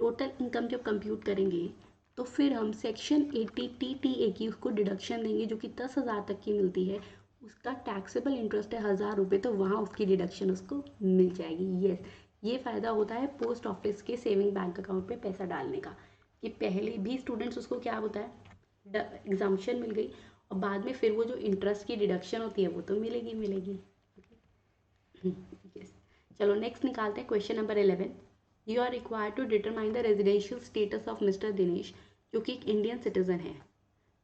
टोटल इनकम जब कंप्यूट करेंगे तो फिर हम सेक्शन 80 TTA की उसको डिडक्शन देंगे जो कि 10,000 तक की मिलती है। उसका टैक्सेबल इंटरेस्ट है 1,000 रुपये, तो वहाँ उसकी डिडक्शन उसको मिल जाएगी। यस, ये फ़ायदा होता है पोस्ट ऑफिस के सेविंग बैंक अकाउंट पे पैसा डालने का, कि पहले भी स्टूडेंट्स उसको क्या होता है, एग्जाम्पशन मिल गई, और बाद में फिर वो जो इंटरेस्ट की डिडक्शन होती है वो तो मिलेगी मिलेगी। यस, चलो नेक्स्ट निकालते हैं question number 11। You are required to determine the residential status of mister Dinesh, जो कि एक इंडियन सिटीजन है।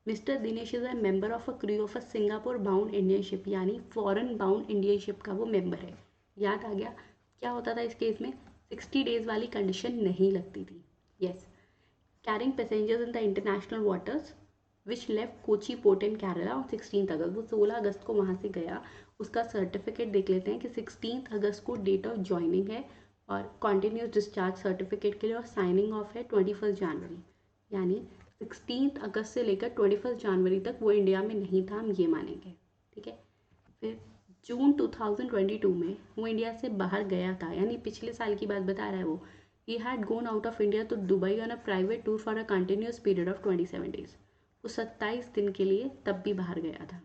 Mister Dinesh is a member of a crew of a Singapore bound Indian ship, यानी फॉरेन बाउंड इंडियन शिप का वो मेंबर है। याद आ गया क्या होता था इस केस में, 60 डेज वाली कंडीशन नहीं लगती थी। Yes, carrying passengers in the international waters which left Kochi port in Kerala on 16 अगस्त, वो 16 अगस्त को वहाँ से गया। उसका सर्टिफिकेट देख लेते हैं कि 16 अगस्त को डेट ऑफ ज्वाइनिंग है, और कॉन्टीन्यूस डिस्चार्ज सर्टिफिकेट के लिए और साइनिंग ऑफ है 21 जनवरी, यानी 16 अगस्त से लेकर 21 जनवरी तक वो इंडिया में नहीं था, हम ये मानेंगे, ठीक है। फिर जून 2022 में वो इंडिया से बाहर गया था, यानी पिछले साल की बात बता रहा है वो। He had gone out of India to Dubai on a private tour for a continuous period of 27 days. वो 27 दिन के लिए तब भी बाहर गया था।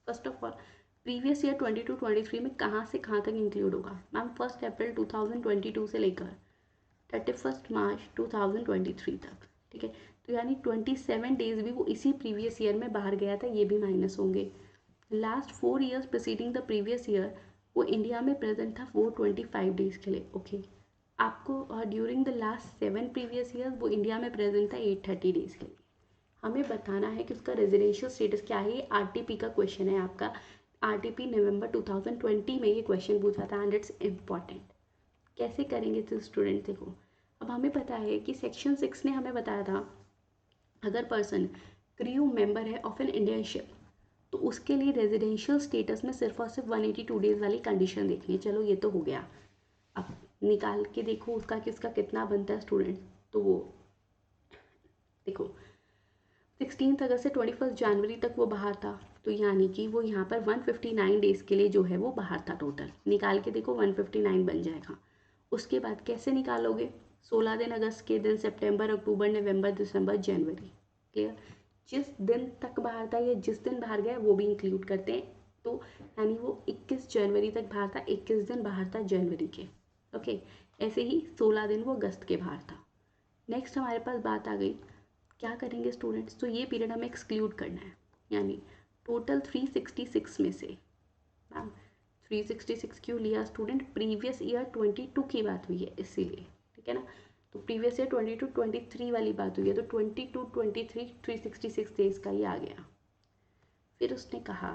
First of all previous year 22-23 में कहाँ से कहाँ तक इंक्लूड होगा मैम? 1 अप्रैल 2022 से लेकर 31 मार्च 2023 तक, ठीक है। तो यानी 27 डेज भी वो इसी प्रीवियस ईयर में बाहर गया था, ये भी माइनस होंगे। Last 4 years preceding the previous year वो इंडिया में प्रेजेंट था 425 डेज के लिए, ओके। आपको during the last 7 previous years वो इंडिया में प्रेजेंट था 830 डेज के लिए। हमें बताना है कि उसका रेजिडेंशियल स्टेटस क्या है। ये RTP का क्वेश्चन है आपका, RTP नवंबर 2020 में ये क्वेश्चन पूछा था, एंड इट्स इम्पॉर्टेंट। कैसे करेंगे तो स्टूडेंट देखो, अब हमें पता है कि सेक्शन 6 ने हमें बताया था अगर पर्सन क्रू मेंबर है ऑफ एन इंडियन शिप तो उसके लिए रेजिडेंशियल स्टेटस में सिर्फ और सिर्फ 182 डेज वाली कंडीशन देखनी है। चलो ये तो हो गया, अब निकाल के देखो उसका कि उसका कितना बनता है स्टूडेंट। तो वो देखो 16 अगस्त से 21 जनवरी तक वो बाहर था, तो यानी कि वो यहाँ पर 159 डेज़ के लिए जो है वो बाहर था। टोटल निकाल के देखो 159 बन जाएगा। उसके बाद कैसे निकालोगे, 16 दिन अगस्त के दिन सितंबर अक्टूबर नवंबर दिसंबर जनवरी, क्लियर। जिस दिन तक बाहर था या जिस दिन बाहर गया वो भी इंक्लूड करते हैं, तो यानी वो 21 जनवरी तक बाहर था, 21 दिन बाहर था जनवरी के, ओके। ऐसे ही 16 दिन वो अगस्त के बाहर था। नेक्स्ट हमारे पास बात आ गई, क्या करेंगे स्टूडेंट्स, तो ये पीरियड हमें एक्सक्लूड करना है, यानी टोटल 366 में से मैम 366 क्यों लिया स्टूडेंट, प्रीवियस ईयर 22 की बात हुई है इसीलिए, ठीक है ना। तो प्रीवियस ईयर 22 23 वाली बात हुई है, तो 22 23 366 डेज का ही आ गया। फिर उसने कहा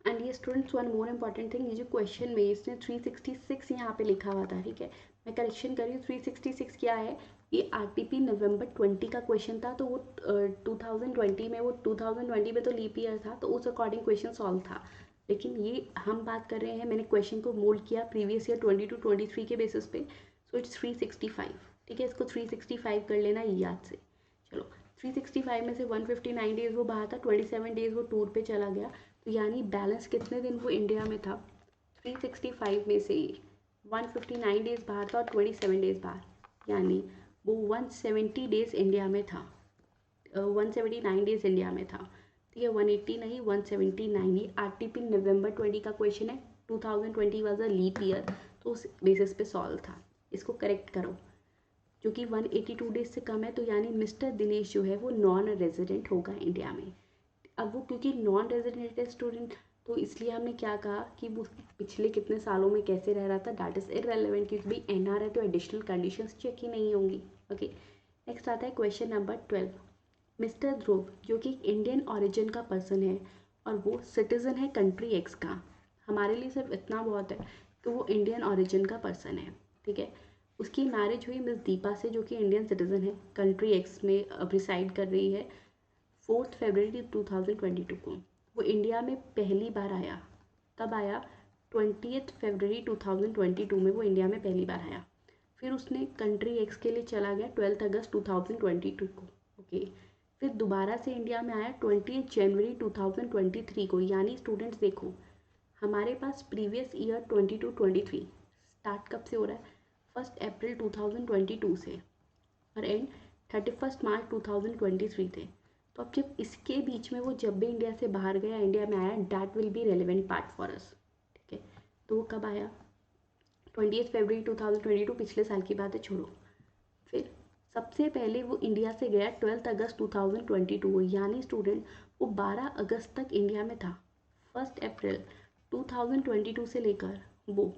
एंड ये students one more important thing, ये जो क्वेश्चन में इसने 366 यहाँ पे लिखा हुआ था, ठीक है, मैं करेक्शन कर रही हूँ, 366 क्या है, ये आरटीपी नवंबर 20 का क्वेश्चन था, तो वो 2020 में, वो 2020 में तो लीप ईयर था, तो उस अकॉर्डिंग क्वेश्चन सॉल्व था। लेकिन ये हम बात कर रहे हैं, मैंने क्वेश्चन को मोल्ड किया प्रीवियस ईयर 22 23 के बेसिस पे, सो इट्स 365, ठीक है, इसको 365 कर लेना याद से। चलो 365 में से 159 डेज वो बाहर था, 27 डेज वो टूर पे चला गया, तो यानी बैलेंस कितने दिन वो इंडिया में था, 365 में से 159 डेज बाहर था और 27 डेज बाहर, यानी वो 170 डेज इंडिया में था, 179 डेज इंडिया में था, ठीक है, 180 नहीं 179। ये आरटीपी नवंबर 20 का क्वेश्चन है, 2020 वाज अ लीप ईयर, तो उस बेसिस पे सॉल्व था। इसको करेक्ट करो, जो कि 182 डेज से कम है, तो यानी मिस्टर दिनेश जो है वो नॉन रेजिडेंट होगा इंडिया में। अब वो क्योंकि नॉन रेजिडेंट है स्टूडेंट, तो इसलिए हमने क्या कहा कि वो पिछले कितने सालों में कैसे रह रहा था, दैट इज़ इररेलेवेंट, क्योंकि भाई एनआर है तो एडिशनल कंडीशंस चेक ही नहीं होंगी। ओके, नेक्स्ट आता है क्वेश्चन नंबर 12। मिस्टर ध्रुव जो कि इंडियन ऑरिजिन का पर्सन है और वो सिटीज़न है कंट्री एक्स का, हमारे लिए सिर्फ इतना बहुत है कि वो इंडियन ऑरिजिन का पर्सन है, ठीक है। उसकी मैरिज हुई मिस दीपा से जो कि इंडियन सिटीज़न है, कंट्री एक्स में अब रिसाइड कर रही है। 4 फरवरी 2022 को वो इंडिया में पहली बार आया, तब आया 20 फरवरी 2022 में वो इंडिया में पहली बार आया। फिर उसने कंट्री एक्स के लिए चला गया 12 अगस्त 2022 को, ओके। फिर दोबारा से इंडिया में आया 20 जनवरी 2023 को, यानी स्टूडेंट्स देखो हमारे पास प्रीवियस ईयर 22-23 स्टार्ट कब से हो रहा है, 1 अप्रैल 2022 से, और एंड 31 मार्च 2023 थे। तो अब जब इसके बीच में वो जब भी इंडिया से बाहर गया इंडिया में आया, that will be relevant part for us, ठीक है। तो वो कब आया, 20 फरवरी 2022, पिछले साल की बात है, छोड़ो। फिर सबसे पहले वो इंडिया से गया 12 अगस्त 2022 को, यानी स्टूडेंट वो 12 अगस्त तक इंडिया में था। 1 अप्रैल 2022 से लेकर वो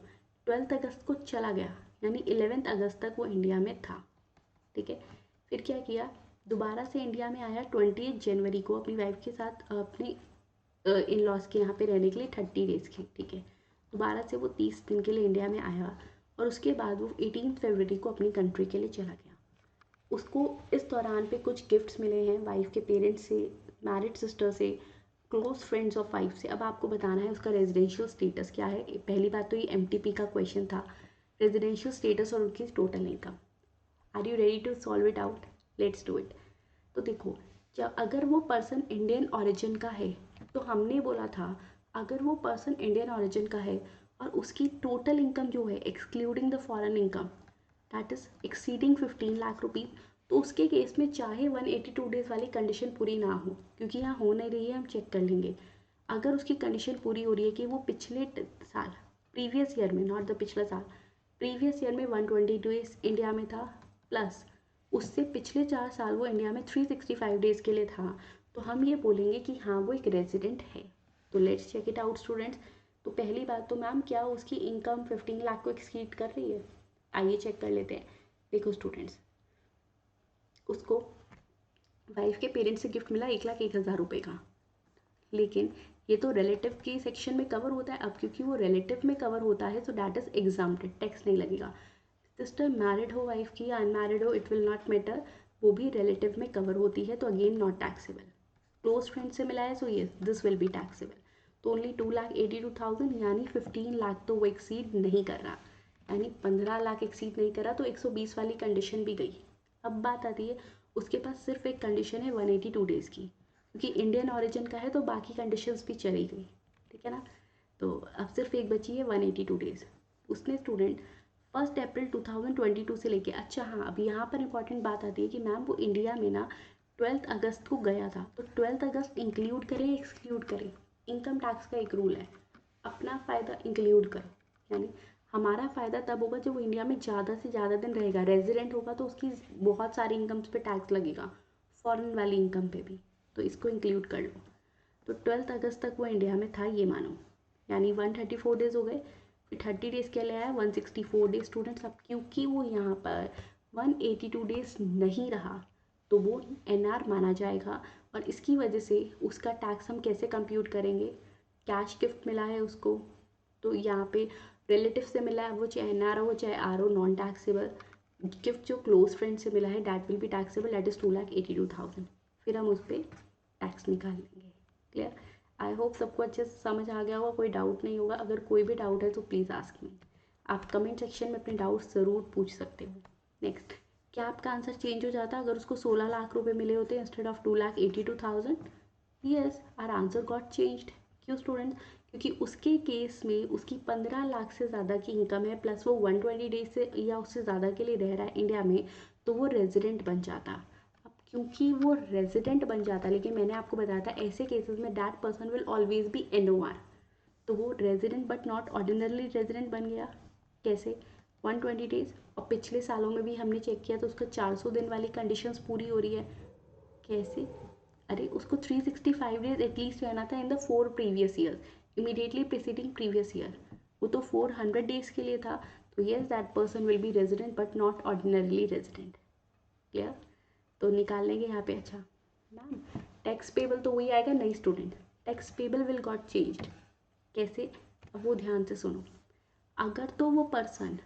12 अगस्त को चला गया, यानी 11 अगस्त तक वो इंडिया में था, ठीक है। फिर क्या किया, दोबारा से इंडिया में आया 20 जनवरी को अपनी वाइफ के साथ, अपने इन लॉज के यहाँ पे रहने के लिए 30 डेज़ की, ठीक है। दोबारा से वो 30 दिन के लिए इंडिया में आया और उसके बाद वो 18 फरवरी को अपनी कंट्री के लिए चला गया। उसको इस दौरान पे कुछ गिफ्ट्स मिले हैं वाइफ के पेरेंट्स से, मैरिड सिस्टर से, क्लोज फ्रेंड्स ऑफ वाइफ से। अब आपको बताना है उसका रेजिडेंशियल स्टेटस क्या है। पहली बात तो ये एमटीपी का क्वेश्चन था, रेजिडेंशियल स्टेटस और उनकी total income. Are you ready to solve it out, let's do it. तो देखो, जब अगर वो पर्सन इंडियन ऑरिजिन का है, तो हमने बोला था अगर वो पर्सन इंडियन ऑरिजिन का है और उसकी टोटल इनकम जो है excluding the foreign income that is exceeding 15 lakh rupees, तो उसके केस में चाहे 182 डेज वाली कंडीशन पूरी ना हो, क्योंकि यहाँ हो नहीं रही है, हम चेक कर लेंगे। अगर उसकी कंडीशन पूरी हो रही है कि वो पिछले साल, प्रीवियस ईयर में, नॉट द पिछला साल, प्रीवियस ईयर में 120 डेज इंडिया में था, प्लस उससे पिछले 4 साल वो इंडिया में 365 डेज़ के लिए था, तो हम ये बोलेंगे कि हाँ वो एक रेजिडेंट है। तो let's check it out students. तो पहली बात तो मैम, क्या उसकी इनकम 15 लाख को एक्सीड कर रही है, आइए चेक कर लेते हैं। देखो स्टूडेंट्स, उसको वाइफ के पेरेंट्स से गिफ्ट मिला 1,01,000 रुपये का, लेकिन ये तो रिलेटिव की सेक्शन में कवर होता है। अब क्योंकि वो रिलेटिव में कवर होता है, so that is exempted, tax नहीं लगेगा। सिस्टर मैरिड हो वाइफ की या अनमैरिड हो, इट विल नॉट मैटर, वो भी रिलेटिव में कवर होती है, तो again not taxable. Close friend से मिला है, so yes this will be taxable. तो ओनली 2,82,000, यानी 15 लाख तो वो एक्सीड नहीं कर रहा, यानी 15 लाख एक्सीड नहीं करा, तो 120 वाली कंडीशन भी गई। अब बात आती है, उसके पास सिर्फ एक कंडीशन है 182 डेज़ की, क्योंकि इंडियन ऑरिजिन का है तो बाकी कंडीशंस भी चली गई, ठीक है ना। तो अब सिर्फ एक बची है 182 डेज़। उसने स्टूडेंट 1 अप्रैल 2022 से लेके, अच्छा हाँ, अब यहाँ पर इंपॉर्टेंट बात आती है कि मैम वो इंडिया में ना 12 अगस्त को गया था, तो 12 अगस्त इंक्लूड करें एक्सक्लूड करें, इनकम टैक्स का एक रूल है, अपना फ़ायदा इंक्लूड करो, यानी हमारा फ़ायदा तब होगा जब वो इंडिया में ज़्यादा से ज़्यादा दिन रहेगा, रेजिडेंट होगा तो उसकी बहुत सारी इनकम्स पे टैक्स लगेगा, फॉरेन वाली इनकम पे भी, तो इसको इंक्लूड कर लो। तो 12 अगस्त तक वो इंडिया में था, ये मानो, यानी 134 डेज़ हो गए। फिर 30 डेज़ के लिए आया 164 डेज स्टूडेंट्स। अब क्योंकि वो यहाँ पर 182 डेज़ नहीं रहा तो वो एनआर माना जाएगा, और इसकी वजह से उसका टैक्स हम कैसे कंप्यूट करेंगे? कैश गिफ्ट मिला है उसको, तो यहाँ पे रिलेटिव से मिला है, वो चाहे एनआर हो चाहे आर हो, नॉन टैक्सेबल। गिफ्ट जो क्लोज फ्रेंड से मिला है that will be taxable, that is 2,82,000। फिर हम उस पर टैक्स निकाल लेंगे। क्लियर? आई होप सबको अच्छे से समझ आ गया होगा, कोई डाउट नहीं होगा। अगर कोई भी डाउट है तो प्लीज़ आस्क मी। आप कमेंट सेक्शन में अपने डाउट्स ज़रूर पूछ सकते हो। नेक्स्ट, क्या आपका आंसर चेंज हो जाता अगर उसको 16 लाख रुपए मिले होते instead of 2,82,000? Yes, our answer got changed. क्यों स्टूडेंट्स? क्योंकि उसके केस में उसकी 15 लाख से ज़्यादा की इनकम है, प्लस वो 120 डेज से या उससे ज़्यादा के लिए रह रहा है इंडिया में, तो वो रेजिडेंट बन जाता। अब क्योंकि वो रेजिडेंट बन जाता, लेकिन मैंने आपको बताया था ऐसे केसेस में that person will always be NOR, तो वो resident but not ordinarily resident बन गया। कैसे? 120 डेज, और पिछले सालों में भी हमने चेक किया तो उसका 400 दिन वाली कंडीशंस पूरी हो रही है। कैसे? अरे उसको 365 डेज एटलीस्ट रहना था इन the 4 previous year, immediately preceding previous year. वो तो 400 डेज के लिए था, तो yes that person will be resident but not ordinarily resident. Clear? तो निकाल लेंगे यहाँ पे। अच्छा मैम, टैक्स पेबल तो वही आएगा? नहीं student, tax payable will got changed. कैसे? अब वो ध्यान से सुनो। अगर तो वो पर्सन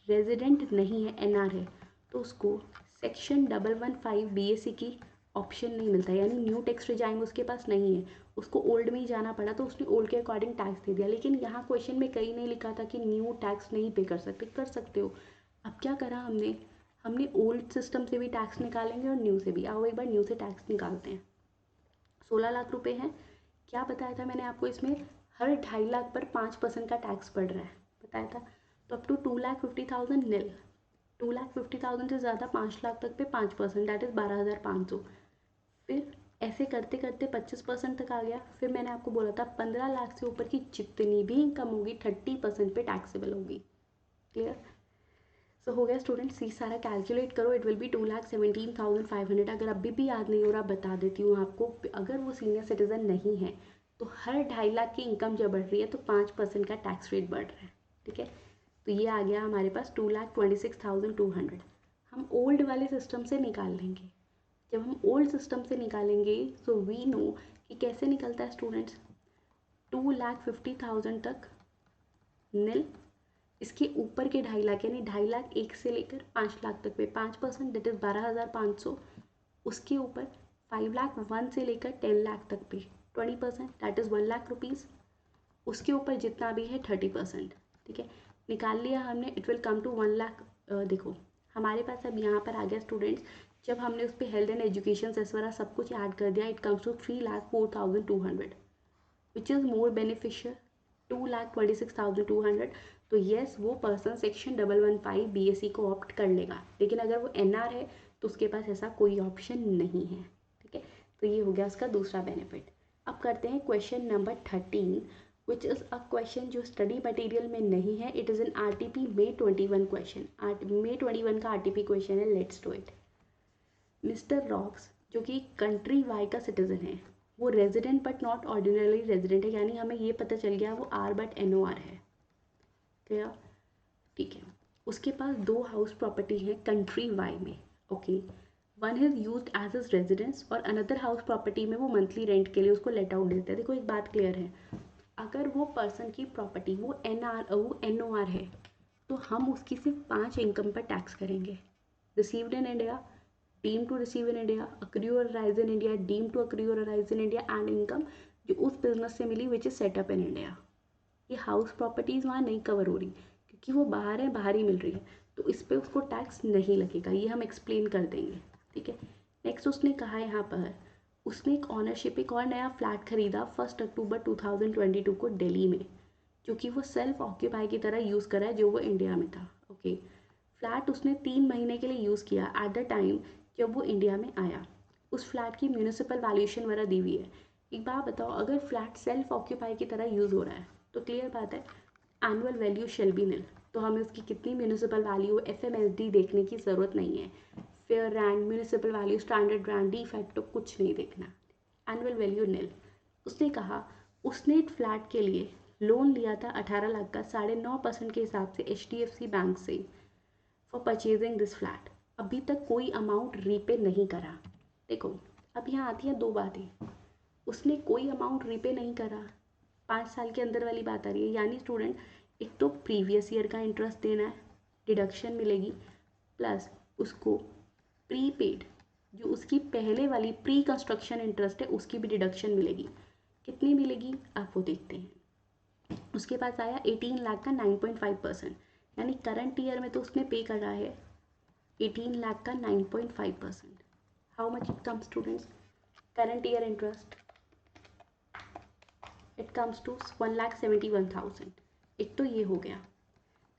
रेजिडेंट नहीं है, NR है, तो उसको सेक्शन 115 BAC की ऑप्शन नहीं मिलता, यानी न्यू टैक्स रिजाइम उसके पास नहीं है। उसको ओल्ड में ही जाना पड़ा, तो उसने ओल्ड के अकॉर्डिंग टैक्स दे दिया। लेकिन यहाँ क्वेश्चन में कहीं नहीं लिखा था कि न्यू टैक्स नहीं पे कर सकते। कर सकते हो। अब क्या करा हमने? हमने ओल्ड सिस्टम से भी टैक्स निकालेंगे और न्यू से भी। आओ एक बार न्यू से टैक्स निकालते हैं। 16 लाख रुपए हैं। क्या बताया था मैंने आपको? इसमें हर 2.5 लाख पर 5% का टैक्स पड़ रहा है, बताया था। तो अप टू 2,50,000 निल। 2,50,000 से ज़्यादा 5 लाख तक पे 5%, दैट इज़ 12,500। फिर ऐसे करते करते 25% तक आ गया। फिर मैंने आपको बोला था 15 लाख से ऊपर की जितनी भी इनकम होगी 30% पे टैक्सेबल होगी। क्लियर? सो हो गया स्टूडेंट्स, ये सारा कैलकुलेट करो, इट विल बी 2,17,500। अगर अभी भी याद नहीं हो रहा, बता देती हूँ आपको। अगर वो सीनियर सिटीजन नहीं है तो हर 2.5 लाख की इनकम जब बढ़ रही है तो 5% का टैक्स रेट बढ़ रहा है। ठीक है? तो ये आ गया हमारे पास 2,26,200। हम ओल्ड वाले सिस्टम से निकाल लेंगे। जब हम ओल्ड सिस्टम से निकालेंगे सो वी नो कि कैसे निकलता है स्टूडेंट्स। 2,50,000 तक नील, इसके ऊपर के 2.5 लाख, यानी 2.5 लाख एक से लेकर 5 लाख तक पे 5%, दैट इज़ 12,500। उसके ऊपर 5 लाख 1 से लेकर 10 लाख तक पे 20%, दैट इज़ 1 लाख रुपीज़। उसके ऊपर जितना भी है 30%। ठीक है? निकाल लिया हमने, it will come to 1 lakh. देखो हमारे पास अब यहाँ पर आ गया स्टूडेंट्स, जब हमने उस पर हेल्थ एंड एजुकेशन सेस वगैरह सब कुछ ऐड कर दिया, it comes to 3,04,200, which is more beneficial 2,26,200। तो येस, वो पर्सन सेक्शन 115 BAC को ऑप्ट कर लेगा। लेकिन अगर वो NR है तो उसके पास ऐसा कोई ऑप्शन नहीं है। ठीक है? तो ये हो गया उसका दूसरा बेनिफिट। अब करते हैं question number 13, which is a question जो स्टडी मटेरियल में नहीं है। It is an RTP May 21 question. May 21 का RTP क्वेश्चन है। Let's do it. Mister rocks, जो कि कंट्री वाई का सिटीजन है, वो resident but not ordinary resident है, यानी हमें ये पता चल गया वो R बट NOR है। क्या? ठीक है। उसके पास 2 हाउस प्रॉपर्टी है कंट्री वाई में। Okay, one is used as is residence और अनदर हाउस प्रॉपर्टी में वो मंथली रेंट के लिए उसको लेट आउट देते हैं। देखो एक बात क्लियर है, अगर वो पर्सन की प्रॉपर्टी वो NOR है तो हम उसकी सिर्फ 5 इनकम पर टैक्स करेंगे। Received in India, deem to receive in India, accrue और arise in India, deem to accrue और arise in India, and income जो उस बिजनेस से मिली which is set up in India. ये हाउस प्रॉपर्टीज़ वहाँ नहीं कवर हो रही क्योंकि वो बाहर है, बाहर ही मिल रही है, तो इस पर उसको टैक्स नहीं लगेगा। ये हम एक्सप्लेन कर देंगे। ठीक है? नेक्स्ट उसने कहा यहाँ पर उसने एक ऑनरशिप एक और नया फ्लैट खरीदा 1 अक्टूबर 2022 को दिल्ली में, जो कि वो सेल्फ ऑक्यूपाई की तरह यूज़ करा है जो वो इंडिया में था। ओके, फ्लैट उसने 3 महीने के लिए यूज़ किया एट द टाइम जब वो इंडिया में आया। उस फ्लैट की म्यूनिसिपल वैल्यूएशन वगैरह दी हुई है। एक बात बताओ, अगर फ्लैट सेल्फ ऑक्यूपाई की तरह यूज़ हो रहा है तो क्लियर बात है एनुअल वैल्यू शेल बी निल, तो हमें उसकी कितनी म्यूनिसिपल वैल्यू FMSD देखने की ज़रूरत नहीं है। Fair rent, municipal value, standard rent, de facto कुछ नहीं देखना। Annual value nil. उसने कहा उसने फ्लैट के लिए लोन लिया था 18 लाख का 9.5% के हिसाब से HDFC बैंक से फॉर परचेजिंग दिस फ्लैट। अभी तक कोई अमाउंट रीपे नहीं करा। देखो अब यहाँ आती हैं दो बातें, उसने कोई अमाउंट रीपे नहीं करा, 5 साल के अंदर वाली बात आ रही है, यानी स्टूडेंट एक तो प्रीवियस ईयर का इंटरेस्ट देना है, डिडक्शन मिलेगी, प्लस उसको प्रीपेड जो उसकी पहले वाली प्री कंस्ट्रक्शन इंटरेस्ट है उसकी भी डिडक्शन मिलेगी। कितनी मिलेगी आप वो देखते हैं। उसके पास आया 18 लाख का 9.5%, यानी करंट ईयर में तो उसने पे करा है 18 लाख का 9.5%। How much it comes students, current year interest it comes to 1,71,000। एक तो ये हो गया।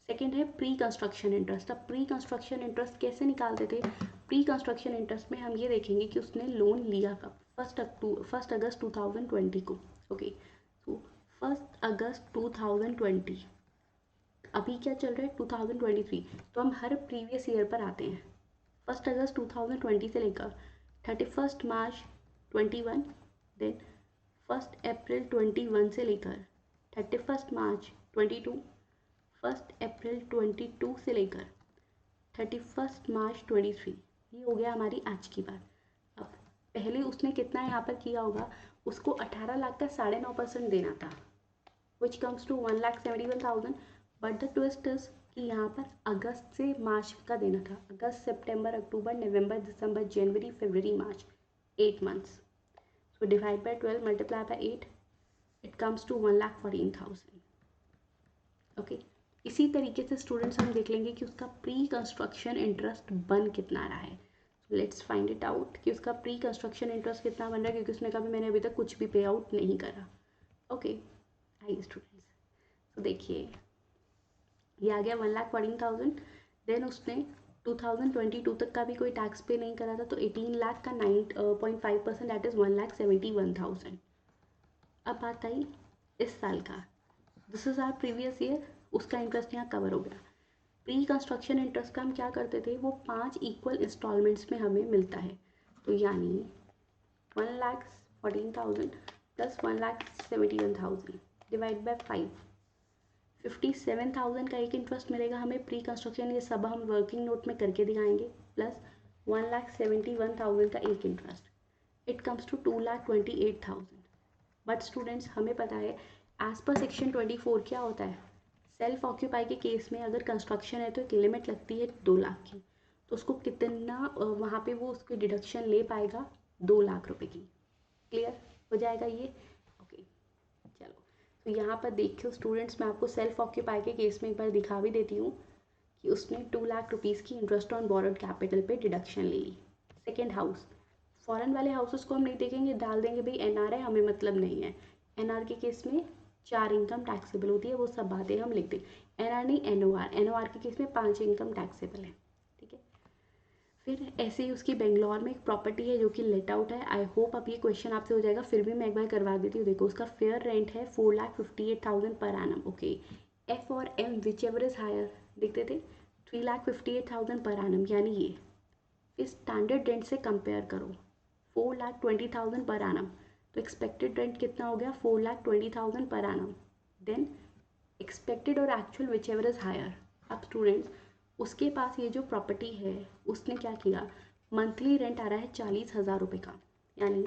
सेकेंड है प्री कंस्ट्रक्शन इंटरेस्ट। अब प्री कंस्ट्रक्शन इंटरेस्ट कैसे निकालते थे, प्री कंस्ट्रक्शन इंटरेस्ट में हम ये देखेंगे कि उसने लोन लिया कब, 1 अगस्त 2020 को। ओके, तो 1 अगस्त 2020, अभी क्या चल रहा है 2023, तो हम हर प्रीवियस ईयर पर आते हैं। 1 अगस्त 2020 से लेकर 31 मार्च 21, देन 1 अप्रैल 21 से लेकर 31 मार्च 22, 1 अप्रैल 22 से लेकर 31 मार्च 23, ये हो गया हमारी आज की बात। अब पहले उसने कितना यहाँ पर किया होगा, उसको 18 लाख का 9.5% देना था, which comes to 1,71,000। But the twist is कि यहाँ पर अगस्त से मार्च का देना था, अगस्त सितंबर अक्टूबर नवंबर दिसंबर जनवरी फरवरी मार्च, 8 months. So divide by 12 multiply by 8, it comes to 1,14,000। Okay, इसी तरीके से स्टूडेंट्स हम देख लेंगे कि उसका प्री कंस्ट्रक्शन इंटरेस्ट बन कितना रहा है। लेट्स फाइंड इट आउट कि उसका प्री कंस्ट्रक्शन इंटरेस्ट कितना बन रहा है, क्योंकि उसने कहा मैंने अभी तक कुछ भी पे आउट नहीं करा। ओके आइए स्टूडेंट्स, तो देखिए ये आ गया 1,14,000। देन उसने 2022 तक का भी कोई टैक्स पे नहीं करा था, तो 18 लाख का 9.5%, दैट इज़ 1,71,000। अब बात आई इस साल का, this is our previous year, उसका इंटरेस्ट यहाँ कवर हो गया। प्री कंस्ट्रक्शन इंटरेस्ट का हम क्या करते थे, वो 5 इक्वल इंस्टॉलमेंट्स में हमें मिलता है, तो यानी 1,14,000 प्लस 1,71,000 डिवाइड बाय 5, 57,000 का एक इंटरेस्ट मिलेगा हमें प्री कंस्ट्रक्शन, ये सब हम वर्किंग नोट में करके दिखाएंगे, प्लस 1,71,000 का एक interest, it comes to 2,28,000। But students हमें पता है एज पर सेक्शन 24 क्या होता है, सेल्फ ऑक्यूपाई के केस में अगर कंस्ट्रक्शन है तो एक लिमिट लगती है 2 लाख की, तो उसको कितना वहाँ पे वो उसकी डिडक्शन ले पाएगा 2 लाख रुपए की। क्लियर हो जाएगा ये। ओके चलो, तो यहाँ पर देखियो स्टूडेंट्स, मैं आपको सेल्फ ऑक्यूपाई के केस में एक बार दिखा भी देती हूँ कि उसने 2 लाख रुपीज़ की इंटरेस्ट ऑन बोरोड कैपिटल पे डिडक्शन ले ली। सेकेंड हाउस, फॉरेन वाले हाउसेस को हम नहीं देखेंगे, डाल देंगे भाई एनआर है, हमें मतलब नहीं है। एनआर के केस में 4 इनकम टैक्सेबल होती है, वो सब बातें हम लिख दें। एनआर नहीं एनओआर, एनओआर के केस में 5 इनकम टैक्सेबल है, ठीक है। फिर ऐसे ही उसकी बेंगलोर में एक प्रॉपर्टी है जो कि लेट आउट है। आई होप अब ये क्वेश्चन आपसे हो जाएगा, फिर भी मैं एक बार करवा देती हूँ। देखो उसका फेयर रेंट है 4,58,000 पर एनम। ओके, एफ और M whichever is higher लिख देते, 3,58,000 पर एनम, यानी ये इस स्टैंडर्ड रेंट से कंपेयर करो 4,20,000 पर एनम, तो एक्सपेक्टेड रेंट कितना हो गया 4,20,000 पर एनम। देन एक्सपेक्टेड और actual whichever is higher. अब स्टूडेंट्स उसके पास ये जो प्रॉपर्टी है उसने क्या किया, मंथली रेंट आ रहा है 40,000 रुपये का, यानी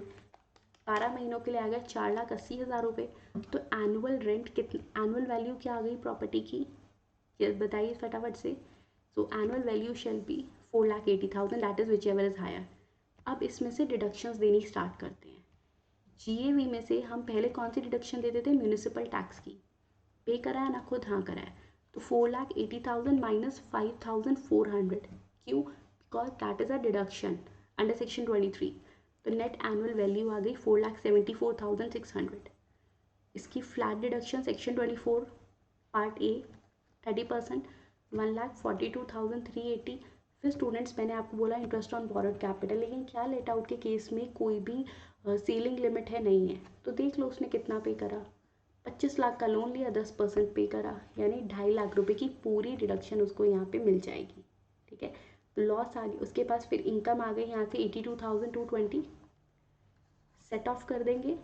12 महीनों के लिए आ गया 4,80,000 रुपये। तो एनुअल रेंट कितना, एनुअल वैल्यू क्या आ गई प्रॉपर्टी की, ये बताइए फटाफट से। So annual value shall be 4,80,000, that is whichever is higher. अब इसमें से डिडक्शंस देनी स्टार्ट करते हैं। जीएवी में से हम पहले कौन सी डिडक्शन देते थे, म्यूनिसिपल टैक्स की। पे करा है ना खुद, हाँ करा है, तो 4,80,000 माइनस 5,400, क्यों, because that is a deduction under section 23। तो नेट एनुअल वैल्यू आ गई 4,74,600। इसकी flat deduction section 24 part A 30%, 1,42,380। फिर स्टूडेंट्स मैंने आपको बोला इंटरेस्ट ऑन बोरोड कैपिटल, लेकिन क्या लेट आउट के केस में कोई भी सीलिंग लिमिट है नहीं है, तो देख लो उसने कितना पे करा, 25 लाख का लोन लिया, 10% पे करा, यानी 2.5 लाख रुपए की पूरी डिडक्शन उसको यहाँ पे मिल जाएगी, ठीक है। लॉस आ गई उसके पास, फिर इनकम आ गई यहाँ से 82,220, सेट ऑफ कर देंगे,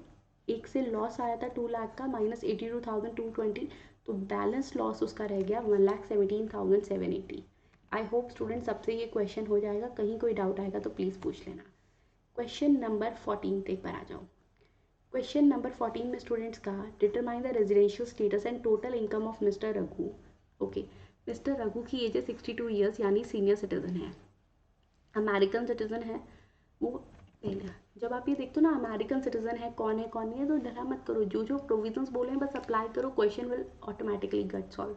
एक से लॉस आया था 2 लाख का -82,220, तो बैलेंस लॉस उसका रह गया 1,17,780। आई होप स्टूडेंट सबसे ये क्वेश्चन हो जाएगा, कहीं कोई डाउट आएगा तो प्लीज़ पूछ लेना। क्वेश्चन नंबर 14 एक बार आ जाओ। क्वेश्चन नंबर 14 में स्टूडेंट्स कहा determine the residential status and total income of mister Raghu. Okay, mister Raghu की एज है 62 ईयर्स, यानी सीनियर सिटीजन है, अमेरिकन सिटीजन है वो। पहले जब आप ये देखते हो ना अमेरिकन सिटीजन है कौन नहीं है, तो डरा मत करो, जो जो प्रोविजंस बोले हैं बस अप्लाई करो, question will automatically gate solve.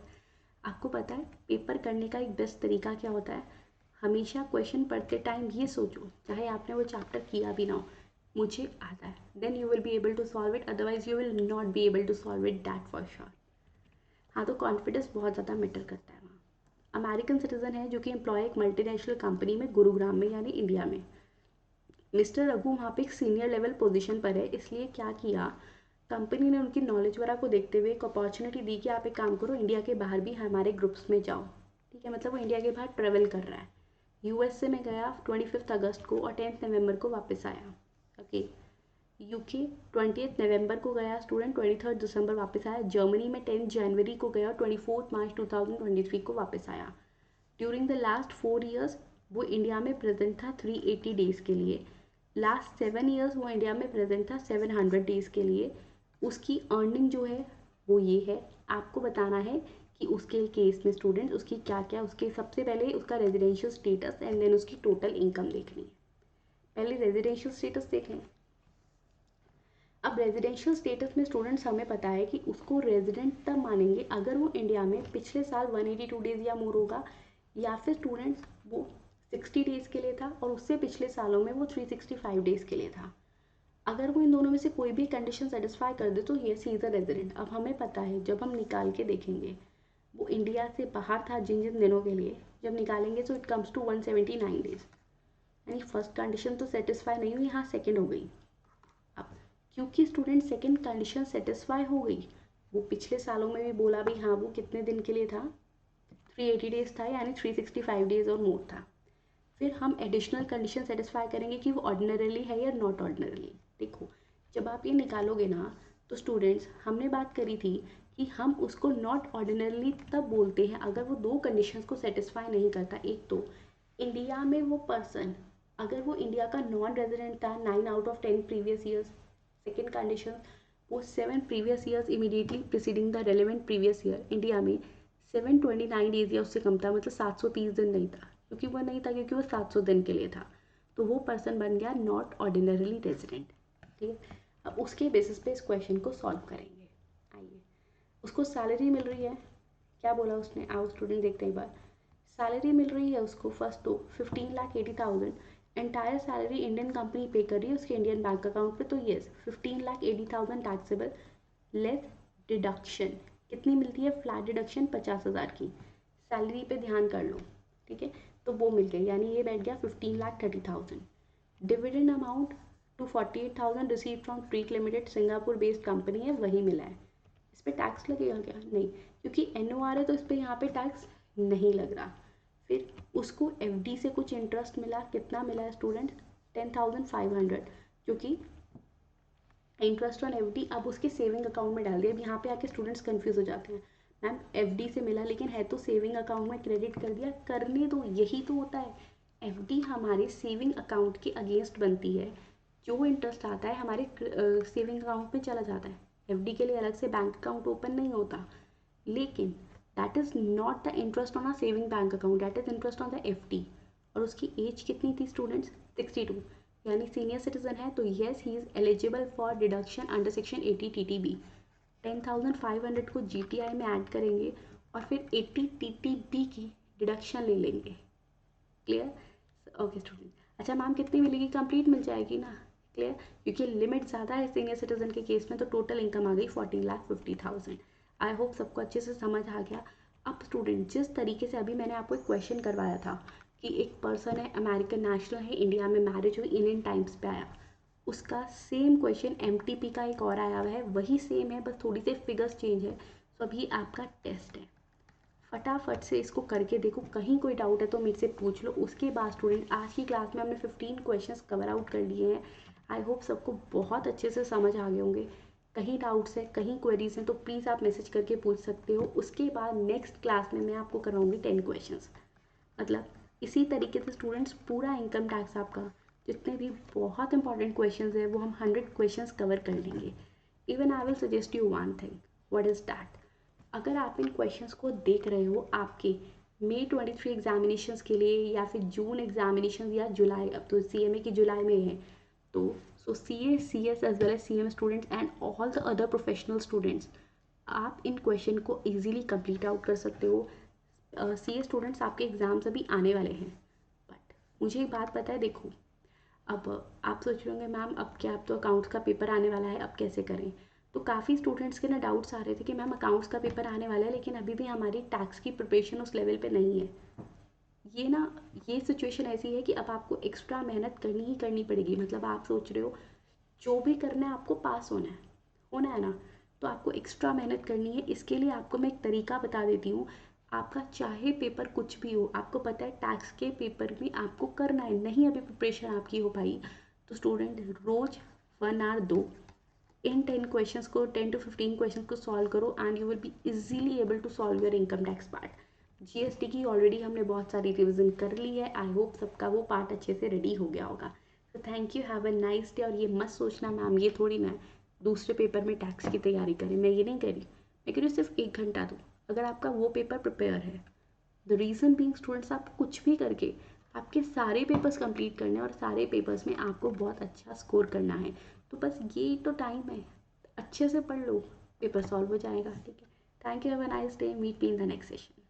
आपको पता है पेपर करने का एक बेस्ट तरीका क्या होता है, हमेशा क्वेश्चन पढ़ते टाइम ये सोचो, चाहे आपने वो चैप्टर किया भी ना हो, मुझे आता है, then you will be able to solve it, otherwise you will not be able to solve it, that for sure. हाँ, तो कॉन्फिडेंस बहुत ज़्यादा मैटर करता है वहाँ। अमेरिकन सिटीजन है जो कि एम्प्लॉय एक मल्टीनेशनल कंपनी में गुरुग्राम में यानी इंडिया में। मिस्टर रघु वहाँ पे एक सीनियर लेवल पोजीशन पर है, इसलिए क्या किया, कंपनी ने उनकी नॉलेज वगैरह को देखते हुए एक अपॉर्चुनिटी दी कि आप एक काम करो, इंडिया के बाहर भी हमारे ग्रुप्स में जाओ। ठीक है, मतलब वो इंडिया के बाहर ट्रेवल कर रहा है। यूएसए में गया 25 अगस्त को और 10 नवंबर को वापस आया। ओके, यूके 20 नवंबर को गया स्टूडेंट, 23 दिसंबर वापस आया। जर्मनी में 10 जनवरी को गया और 24 मार्च 2023 को वापस आया। ड्यूरिंग द लास्ट 4 ईयर्स वो इंडिया में प्रेजेंट था 380 डेज़ के लिए। लास्ट 7 ईयर्स वो इंडिया में प्रेजेंट था 700 डेज़ के लिए। उसकी अर्निंग जो है वो ये है, आपको बताना है कि उसके केस में स्टूडेंट्स उसकी क्या क्या, उसके सबसे पहले उसका रेजिडेंशियल स्टेटस एंड देन उसकी टोटल इनकम देखनी है। पहले रेजिडेंशियल स्टेटस देखें। अब रेजिडेंशियल स्टेटस में स्टूडेंट्स हमें पता है कि उसको रेजिडेंट तब मानेंगे अगर वो इंडिया में पिछले साल 182 डेज़ या मोर होगा, या फिर स्टूडेंट्स वो 60 डेज़ के लिए था और उससे पिछले सालों में वो 365 डेज़ के लिए था। अगर वो इन दोनों में से कोई भी कंडीशन सेटिस्फाई कर दे तो yes he is a resident. अब हमें पता है जब हम निकाल के देखेंगे वो इंडिया से बाहर था जिन जिन दिनों के लिए, जब निकालेंगे तो इट कम्स टू 179 डेज, यानी फर्स्ट कंडीशन तो सेटिस्फाई नहीं हुई, हाँ सेकेंड हो गई। अब क्योंकि स्टूडेंट सेकेंड कंडीशन सेटिस्फाई हो गई, वो पिछले सालों में भी बोला भी हाँ वो कितने दिन के लिए था, 380 डेज था, यानी 365 डेज और मोर था। फिर हम एडिशनल कंडीशन सेटिस्फाई करेंगे कि वो ऑर्डिनरीली है या नॉट ऑर्डिनरीली। देखो जब आप ये निकालोगे ना तो स्टूडेंट्स हमने बात करी थी कि हम उसको नॉट ऑर्डिनरीली तब बोलते हैं अगर वो दो कंडीशंस को सेटिस्फाई नहीं करता। एक तो इंडिया में वो पर्सन अगर वो इंडिया का नॉन रेजिडेंट था 9 out of 10 previous years. Second condition वो 7 previous years immediately preceding the relevant previous year India में 729 डेज या उससे कम था, मतलब 730 दिन नहीं था, क्योंकि वो नहीं था क्योंकि वो 700 दिन के लिए था, तो वो पर्सन बन गया नॉट ऑर्डिनरीली रेजिडेंट। ठीक है, अब उसके बेसिस पे इस क्वेश्चन को सॉल्व करेंगे। आइए, उसको सैलरी मिल रही है, क्या बोला उसने, आओ स्टूडेंट देखते हैं एक बार। सैलरी मिल रही है उसको फर्स्ट तो 15,80,000, एंटायर सैलरी इंडियन कंपनी पे कर रही है उसके इंडियन बैंक अकाउंट पे, तो येस 15,80,000 टैक्सेबल लेस डिडक्शन कितनी मिलती है, फ्लैट डिडक्शन 50,000 की। सैलरी पे ध्यान कर लो, ठीक है, तो वो मिल गई, यानी ये बैठ गया 15,30,000। Dividend amount 248,000 receive from treat limited, Singapore based company है, वही मिला है। इस पर टैक्स लगेगा क्या, नहीं, क्योंकि NOR है तो इस पर यहाँ पे टैक्स नहीं लग रहा। फिर उसको FD से कुछ इंटरेस्ट मिला, कितना मिला है स्टूडेंट, 10,500, जो कि इंटरेस्ट ऑन FD अब उसके सेविंग अकाउंट में डाल दिया। अब यहाँ पे आके स्टूडेंट्स कंफ्यूज हो जाते हैं, मैम FD से मिला लेकिन है तो सेविंग अकाउंट में क्रेडिट कर दिया, करने दो, यही तो होता है। FD हमारे सेविंग अकाउंट के अगेंस्ट बनती है, जो इंटरेस्ट आता है हमारे सेविंग अकाउंट में चला जाता है। FD के लिए अलग से बैंक अकाउंट ओपन नहीं होता, लेकिन that is not the interest on a saving bank account, that is interest on the FD। और उसकी एज कितनी थी स्टूडेंट्स, 62, यानी सीनियर सिटीजन है, तो yes he is eligible for deduction under section 80 TTB। 10,500 को GTI में ऐड करेंगे और फिर 80 TTB की डिडक्शन ले लेंगे। Clear, okay student. अच्छा मैम कितनी मिलेगी, कंप्लीट मिल जाएगी ना, क्लियर, क्योंकि लिमिट ज़्यादा है सीनियर सिटीजन के केस में, तो टोटल इनकम आ गई 14,50,000। आई होप सबको अच्छे से समझ आ गया। अब स्टूडेंट जिस तरीके से अभी मैंने आपको एक क्वेश्चन करवाया था कि एक पर्सन है अमेरिकन नेशनल है, इंडिया में मैरिज हुई, इंडियन टाइम्स पे आया, उसका सेम क्वेश्चन MTP का एक और आया हुआ है, वही सेम है, बस थोड़ी सी फिगर्स चेंज है। तो अभी आपका टेस्ट है, फटाफट से इसको करके देखो, कहीं कोई डाउट है तो मेरे से पूछ लो। उसके बाद स्टूडेंट आज की क्लास में हमने 15 क्वेश्चंस कवर आउट कर लिए हैं। आई होप सबको बहुत अच्छे से समझ आ गए होंगे। कहीं डाउट्स है, कहीं क्वेरीज हैं तो प्लीज़ आप मैसेज करके पूछ सकते हो। उसके बाद नेक्स्ट क्लास में मैं आपको कराऊंगी 10 क्वेश्चंस। मतलब इसी तरीके से स्टूडेंट्स पूरा इनकम टैक्स आपका जितने भी बहुत इंपॉर्टेंट क्वेश्चंस है वो हम 100 क्वेश्चंस कवर कर लेंगे। Even I will suggest you one thing, what is that. अगर आप इन क्वेश्चंस को देख रहे हो आपके मई 23 एग्जामिनेशंस के लिए या फिर जून एग्जामिनेशन या जुलाई, अब तो CMA की जुलाई में है, तो so CA CS as well as CM students and all the other professional students, आप इन क्वेश्चन को इजीली कंप्लीट आउट कर सकते हो। CA स्टूडेंट्स आपके एग्ज़ाम्स अभी आने वाले हैं, बट मुझे एक बात पता है, देखो अब आप सोच रहे होंगे मैम अब क्या, अब तो अकाउंट्स का पेपर आने वाला है, अब कैसे करें। तो काफ़ी स्टूडेंट्स के ना डाउट्स आ रहे थे कि मैम अकाउंट्स का पेपर आने वाला है लेकिन अभी भी हमारी टैक्स की प्रिपरेशन उस लेवल पे नहीं है। ये ना, ये सिचुएशन ऐसी है कि अब आपको एक्स्ट्रा मेहनत करनी ही करनी पड़ेगी। मतलब आप सोच रहे हो जो भी करना है आपको पास होना है ना, तो आपको एक्स्ट्रा मेहनत करनी है। इसके लिए आपको मैं एक तरीका बता देती हूँ। आपका चाहे पेपर कुछ भी हो, आपको पता है टैक्स के पेपर में आपको करना है, नहीं अभी प्रिपरेशन आपकी हो पाई, तो स्टूडेंट रोज 1 आवर दो, इन 10 क्वेश्चंस को 10 to 15 क्वेश्चन को सॉल्व करो and you will be easily able to solve your income tax part. GST की ऑलरेडी हमने बहुत सारी रिविजन कर ली है। आई होप सबका वो पार्ट अच्छे से रेडी हो गया होगा। तो thank you, have a nice day. और ये मत सोचना मैम ये थोड़ी ना दूसरे पेपर में टैक्स की तैयारी करें, मैं ये नहीं कह रही। मैं कह रही हूँ सिर्फ 1 घंटा दो, अगर आपका वो पेपर प्रिपेयर है। द रीज़न बीइंग स्टूडेंट्स, आप कुछ भी करके आपके सारे पेपर्स कंप्लीट करने और सारे पेपर्स में आपको बहुत अच्छा स्कोर करना है। तो बस ये तो टाइम है, अच्छे से पढ़ लो, पेपर सॉल्व हो जाएगा। ठीक है, thank you, have a nice day, meet me in the next session.